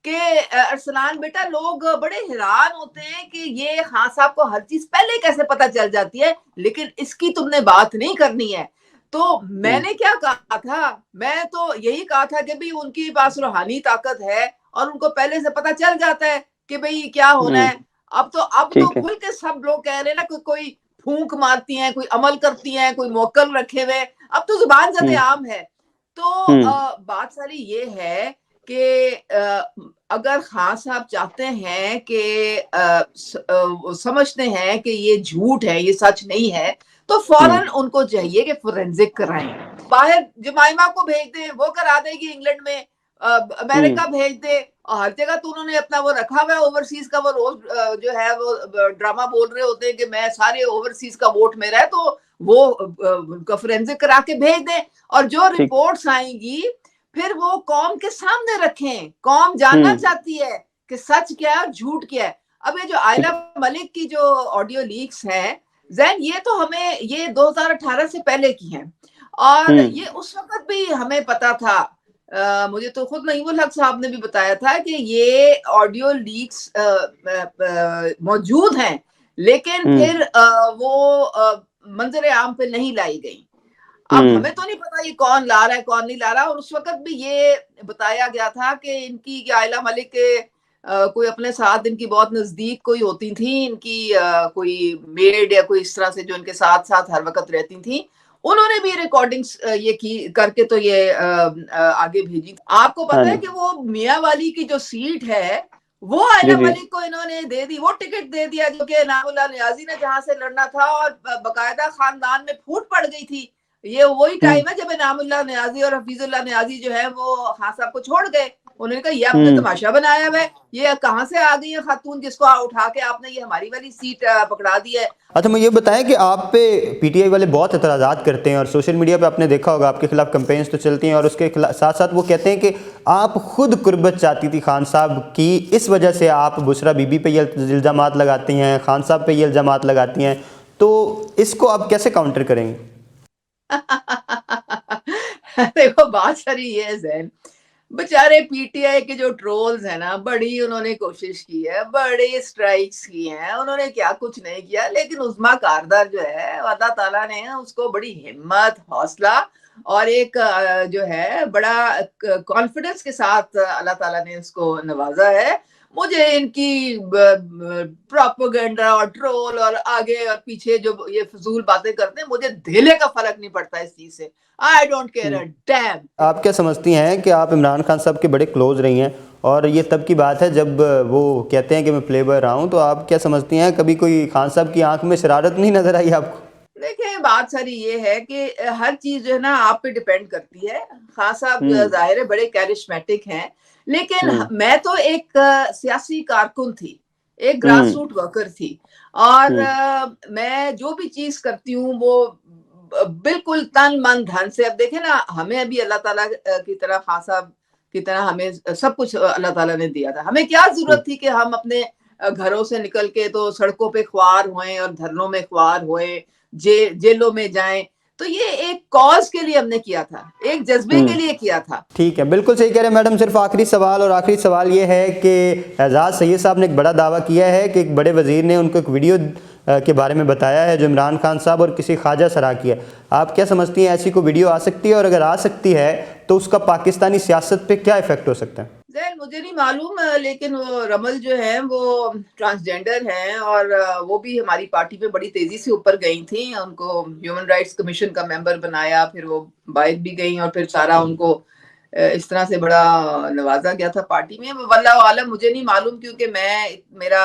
کہ ارسلان بیٹا لوگ بڑے حیران ہوتے ہیں کہ یہ خان صاحب کو ہر چیز پہلے کیسے پتہ چل جاتی ہے, لیکن اس کی تم نے بات نہیں کرنی ہے. تو میں نے کیا کہا تھا, میں تو یہی کہا تھا کہ بھی ان کی پاس روحانی طاقت ہے اور ان کو پہلے سے پتہ چل جاتا ہے کہ بھئی کیا ہونا ہے. اب تو کھل کے سب لوگ کہہ رہے ہیں نا کہ کوئی پھونک مارتی ہیں, کوئی عمل کرتی ہیں, کوئی موکل رکھے ہوئے, اب تو زبان زد عام ہے. تو بات ساری یہ ہے کہ اگر خان صاحب چاہتے ہیں کہ سمجھتے ہیں کہ یہ جھوٹ ہے, یہ سچ نہیں ہے, تو فوراً ان کو چاہیے کہ فورینزک کرائیں. باہر جمائمہ کو بھیج دیں, وہ کرا دے گی انگلینڈ میں, امریکہ بھیج دے, اور ہر جگہ تو انہوں نے اپنا وہ رکھا ہوا ہے اوورسیز کا. وہ روز جو ہے وہ ڈرامہ بول رہے ہوتے ہیں کہ میں سارے اوورسیز کا ووٹ میرا ہے, تو وہ فورینزک کرا کے بھیج دیں, اور جو رپورٹس آئیں گی پھر وہ قوم کے سامنے رکھیں. قوم جاننا چاہتی ہے کہ سچ کیا ہے اور جھوٹ کیا ہے. اب یہ جو عائلہ ملک کی جو آڈیو لیکس ہیں زین, یہ تو ہمیں یہ 2018 سے پہلے کی ہیں, اور یہ اس وقت بھی ہمیں پتا تھا. مجھے تو خود نعیم الحق صاحب نے بھی بتایا تھا کہ یہ آڈیو لیکس موجود ہیں, لیکن پھر وہ منظر عام پہ نہیں لائی گئی. اب ہمیں تو نہیں پتا یہ کون لا رہا ہے کون نہیں لا رہا. اور اس وقت بھی یہ بتایا گیا تھا کہ ان کی عائلہ ملک کے کوئی اپنے ساتھ ان کی بہت نزدیک کوئی ہوتی تھیں, ان کی کوئی میڈ یا کوئی اس طرح سے جو ان کے ساتھ ساتھ ہر وقت رہتی تھیں, انہوں نے بھی ریکارڈنگز یہ کی کر کے تو یہ آگے بھیجی. آپ کو پتا ہے کہ وہ میاں والی کی جو سیٹ ہے وہ عائلہ ملک کو انہوں نے دے دی, وہ ٹکٹ دے دیا جو کہ انعام اللہ نیازی نے جہاں سے لڑنا تھا, اور باقاعدہ خاندان میں پھوٹ پڑ گئی تھی. یہ وہی ٹائم ہے جب انعام اللہ نیازی اور حفیظ اللہ نیازی جو ہے وہ خان صاحب کو چھوڑ گئے. انہوں نے کہا یہ آپ نے تماشا بنایا ہوا ہے, یہ کہاں سے آ گئی ہے خاتون جس کو اٹھا کے آپ نے یہ ہماری والی سیٹ پکڑا دی ہے. اچھا مجھے یہ بتائیں کہ آپ پہ پی ٹی آئی والے بہت اعتراضات کرتے ہیں, اور سوشل میڈیا پہ آپ نے دیکھا ہوگا آپ کے خلاف کمپینز تو چلتی ہیں, اور اس کے ساتھ ساتھ وہ کہتے ہیں کہ آپ خود قربت چاہتی تھی خان صاحب کی, اس وجہ سے آپ بشرا بی بی پہ یہ الزامات لگاتی ہیں, خان صاحب پہ یہ الزامات لگاتی ہیں, تو اس کو آپ کیسے کاؤنٹر کریں گے؟ دیکھو بات ساری یہ ہے زین, بچارے پی ٹی آئی کے جو ٹرولز ہیں نا, بڑی انہوں نے کوشش کی ہے, بڑے اسٹرائکس کی ہیں, انہوں نے کیا کچھ نہیں کیا. لیکن عظمیٰ کاردار جو ہے اللہ تعالیٰ نے اس کو بڑی ہمت, حوصلہ اور ایک جو ہے بڑا کانفیڈنس کے ساتھ اللہ تعالیٰ نے اس کو نوازا ہے. مجھے ان کی پروپیگنڈا اور ٹرول اور آگے اور پیچھے جو یہ فضول باتیں کرتے ہیں, مجھے دھیلے کا فرق نہیں پڑتا اس چیز سے. I don't care a damn. آپ کیا سمجھتی ہیں کہ آپ عمران خان صاحب کے بڑے کلوز رہی ہیں, اور یہ تب کی بات ہے جب وہ کہتے ہیں کہ میں پلے بوائے رہا ہوں, تو آپ کیا سمجھتی ہیں کبھی کوئی خان صاحب کی آنکھ میں شرارت نہیں نظر آئی آپ کو؟ دیکھیں بات ساری یہ ہے کہ ہر چیز جو ہے نا آپ پہ ڈیپینڈ کرتی ہے. خان صاحب ظاہر ہے بڑے کیرشمیٹک ہیں, لیکن میں تو ایک سیاسی کارکن تھی, ایک گراس روٹ ورکر تھی, اور میں جو بھی چیز کرتی ہوں وہ بالکل تن من دھن سے. اب دیکھیں نا, ہمیں ابھی اللہ تعالیٰ کی طرح خان صاحب کی طرح ہمیں سب کچھ اللہ تعالیٰ نے دیا تھا. ہمیں کیا ضرورت تھی کہ ہم اپنے گھروں سے نکل کے تو سڑکوں پہ خوار ہوئیں اور دھرنوں میں خوار ہوئیں, جیلوں میں جائیں. تو یہ ایک کاز کے لیے ہم نے کیا تھا, ایک جذبے کے لیے کیا تھا. ٹھیک ہے, بالکل صحیح کہہ رہے ہیں میڈم. صرف آخری سوال یہ ہے کہ اعزاز سید صاحب نے ایک بڑا دعویٰ کیا ہے کہ ایک بڑے وزیر نے ان کو ایک ویڈیو کے بارے میں بتایا ہے جو عمران خان صاحب اور کسی خواجہ سرا کی ہے. آپ کیا سمجھتی ہیں ایسی کوئی ویڈیو آ سکتی ہے, اور اگر آ سکتی ہے تو اس کا پاکستانی سیاست پہ کیا ایفیکٹ ہو سکتا ہے؟ زین مجھے نہیں معلوم, لیکن وہ رمل جو ہیں وہ ٹرانسجینڈر ہیں, اور وہ بھی ہماری پارٹی پہ بڑی تیزی سے اوپر گئی تھیں. ان کو ہیومن رائٹس کمیشن کا ممبر بنایا, پھر وہ باہر بھی گئیں, اور پھر سارا ان کو اس طرح سے بڑا نوازا گیا تھا پارٹی میں. واللہ عالم مجھے نہیں معلوم, کیونکہ میرا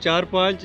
4-5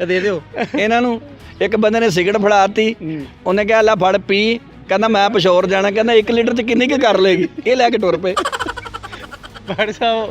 ਇਹ ਦੇ ਦਿਓ ਇਹਨਾਂ ਨੂੰ। ਇੱਕ ਬੰਦੇ ਨੇ ਸਿਗਰਟ ਫੜਾਤੀ, ਉਹਨੇ ਕਿਹਾ ਲੈ ਫੜ ਪੀ, ਕਹਿੰਦਾ ਮੈਂ ਪਸ਼ੌਰ ਜਾਣਾ, ਕਹਿੰਦਾ 1 ਲੀਟਰ ਚ ਕਿੰਨੀ ਕੁ ਕਰ ਲੇਗੀ, ਇਹ ਲੈ ਕੇ ਟੁਰ ਪਏ। ਭੱਟ ਸਾਹਿਬ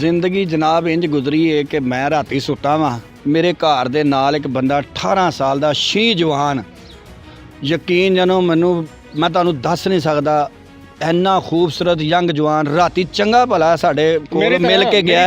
ਜ਼ਿੰਦਗੀ ਜਨਾਬ ਇੰਜ ਗੁਜ਼ਰੀ ਹੈ ਕਿ ਮੈਂ ਰਾਤੀ ਸੁੱਤਾ ਵਾਂ, ਮੇਰੇ ਘਰ ਦੇ ਨਾਲ ਇੱਕ ਬੰਦਾ 18 ਸਾਲ ਦਾ ਸ਼ੀ ਜਵਾਨ, ਯਕੀਨ ਜਾਨੋ ਮੈਨੂੰ ਮੈਂ ਤੁਹਾਨੂੰ ਦੱਸ ਨਹੀਂ ਸਕਦਾ, ਇੰਨਾ ਖੂਬਸੂਰਤ ਯੰਗ ਜਵਾਨ ਰਾਤੀ ਚੰਗਾ ਭਲਾ ਸਾਡੇ ਕੋਲ ਮਿਲ ਕੇ ਗਿਆ,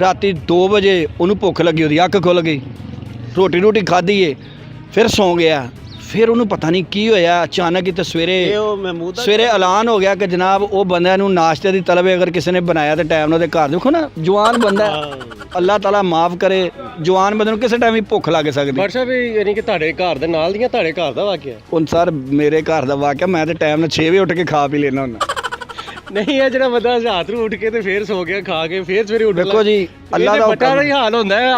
ਰਾਤੀ 2 ਵਜੇ ਉਹਨੂੰ ਭੁੱਖ ਲੱਗੀ, ਉਹਦੀ ਅੱਖ ਖੁੱਲ ਗਈ, ਰੋਟੀ ਖਾਧੀ ਏ, ਫਿਰ ਸੌਂ ਗਿਆ। ਫਿਰ ਉਹਨੂੰ ਪਤਾ ਨਹੀਂ ਕੀ ਹੋਇਆ, ਅਚਾਨਕ ਹੀ ਤੇ ਇਹ ਉਹ ਮਹਿਮੂਦ ਦਾ ਸਵੇਰੇ ਐਲਾਨ ਹੋ ਗਿਆ ਕਿ ਜਨਾਬ ਉਹ ਬੰਦਿਆਂ ਨੂੰ ਨਾਸ਼ਤੇ ਦੀ ਤਲਬ ਹੈ, ਅਗਰ ਕਿਸੇ ਨੇ ਬਣਾਇਆ ਤੇ ਟਾਈਮ ਨਾਲ ਉਹਦੇ ਘਰ ਦੇਖੋ ਨਾ, ਜਵਾਨ ਬੰਦਾ ਹੈ, ਅੱਲਾਹ ਤਾਲਾ ਮਾਫ ਕਰੇ, ਜਵਾਨ ਬੰਦੇ ਨੂੰ ਕਿਸੇ ਟਾਈਮ ਵੀ ਭੁੱਖ ਲੱਗ ਸਕਦੀ। ਡਾਕਟਰ ਸਾਹਿਬ ਇਹ ਯਾਨੀ ਕਿ ਤੁਹਾਡੇ ਘਰ ਦੇ ਨਾਲ ਦੀਆਂ ਤੁਹਾਡੇ ਘਰ ਦਾ ਵਾਕਿਆ ਹੁਣ ਸਰ ਮੇਰੇ ਘਰ ਦਾ ਵਾਕਿਆ, ਮੈਂ ਤੇ ਟਾਈਮ ਨਾਲ 6 ਵਜੇ ਉੱਠ ਕੇ ਖਾ ਪੀ ਲੈਣਾ ਹੁੰਦਾ। ਨਹੀਂ ਹੈ ਜਿਹੜਾ ਬੰਦਾ ਰਾਤ ਨੂੰ ਉੱਠ ਕੇ ਤੇ ਫੇਰ ਸੋ ਗਿਆ ਖਾ ਕੇ ਫੇਰ ਸਵੇਰੇ ਉੱਠ ਦੇਖੋ ਜੀ ਅੱਲਾਹ ਦਾ ਬੱਚਾ ਦਾ ਹੀ ਹਾਲ ਹੁੰਦਾ ਹੈ,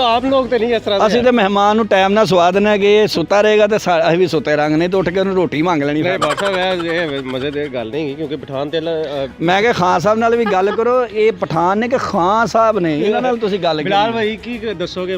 ਆਮ ਲੋਕ ਤੇ ਨਹੀਂ ਇਸ ਤਰ੍ਹਾਂ ਅਸੀਂ ਤੇ ਮਹਿਮਾਨ ਨੂੰ ਟਾਈਮ ਨਾਲ ਸਵਾ ਦੇਣਾ ਕਿ ਇਹ ਸੁੱਤਾ ਰਹੇਗਾ ਤੇ ਅਸੀਂ ਵੀ ਸੁੱਤੇ ਰਹਾਂਗੇ, ਨਹੀਂ ਤਾਂ ਉੱਠ ਕੇ ਉਹਨੂੰ ਰੋਟੀ ਮੰਗ ਲੈਣੀ। ਨਹੀਂ ਡਾਕਟਰ ਸਾਹਿਬ ਇਹ ਮਜ਼ੇਦਾਰ ਗੱਲ ਨਹੀਂ ਕਿਉਂਕਿ ਪਠਾਨ ਤੇ ਮੈਂ ਕਿਹਾ ਖਾਨ ਸਾਹਿਬ ਨਾਲ ਵੀ ਗੱਲ ਕਰੋ, ਇਹ ਪਠਾਨ ਨੇ ਕਿ ਖਾਨ ਸਾਹਿਬ ਨੇ, ਇਹਨਾਂ ਨਾਲ ਤੁਸੀਂ ਗੱਲ ਕਰੋ। ਬਿਲਾਲ ਭਾਈ ਕੀ ਦੱਸੋਗੇ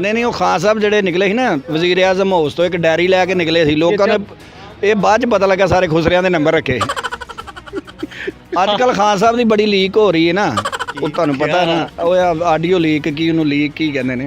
ਨਹੀਂ ਉਹ ਖਾਨ ਸਾਹਿਬ ਜਿਹੜੇ ਨਿਕਲੇ ਸੀ ਨਾ ਵਜ਼ੀਰ ਆਜ਼ਮ ਹਾਊਸ ਤੋਂ, ਇੱਕ ਡੈਰੀ ਲੈ ਕੇ ਨਿਕਲੇ ਸੀ, ਲੋਕਾਂ ਨੇ ਇਹ ਬਾਅਦ ਚ ਪਤਾ ਲੱਗਾ ਸਾਰੇ ਖੁਸਰਿਆਂ ਦੇ ਨੰਬਰ ਰੱਖੇ। ਅੱਜ ਕੱਲ ਖਾਨ ਸਾਹਿਬ ਦੀ ਬੜੀ ਲੀਕ ਹੋ ਰਹੀ ਹੈ ਨਾ, ਉਹ ਤੁਹਾਨੂੰ ਪਤਾ ਹੈ ਨਾ, ਉਹ ਆਡੀਓ ਲੀਕ ਕੀ ਉਹਨੂੰ ਲੀਕ ਕੀ ਕਹਿੰਦੇ ਨੇ।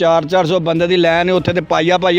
400 ਬੰਦੇ ਦੀ ਲਾਈਨ ਹੈ, ਉੱਥੇ ਤੇ ਪਾਈਆ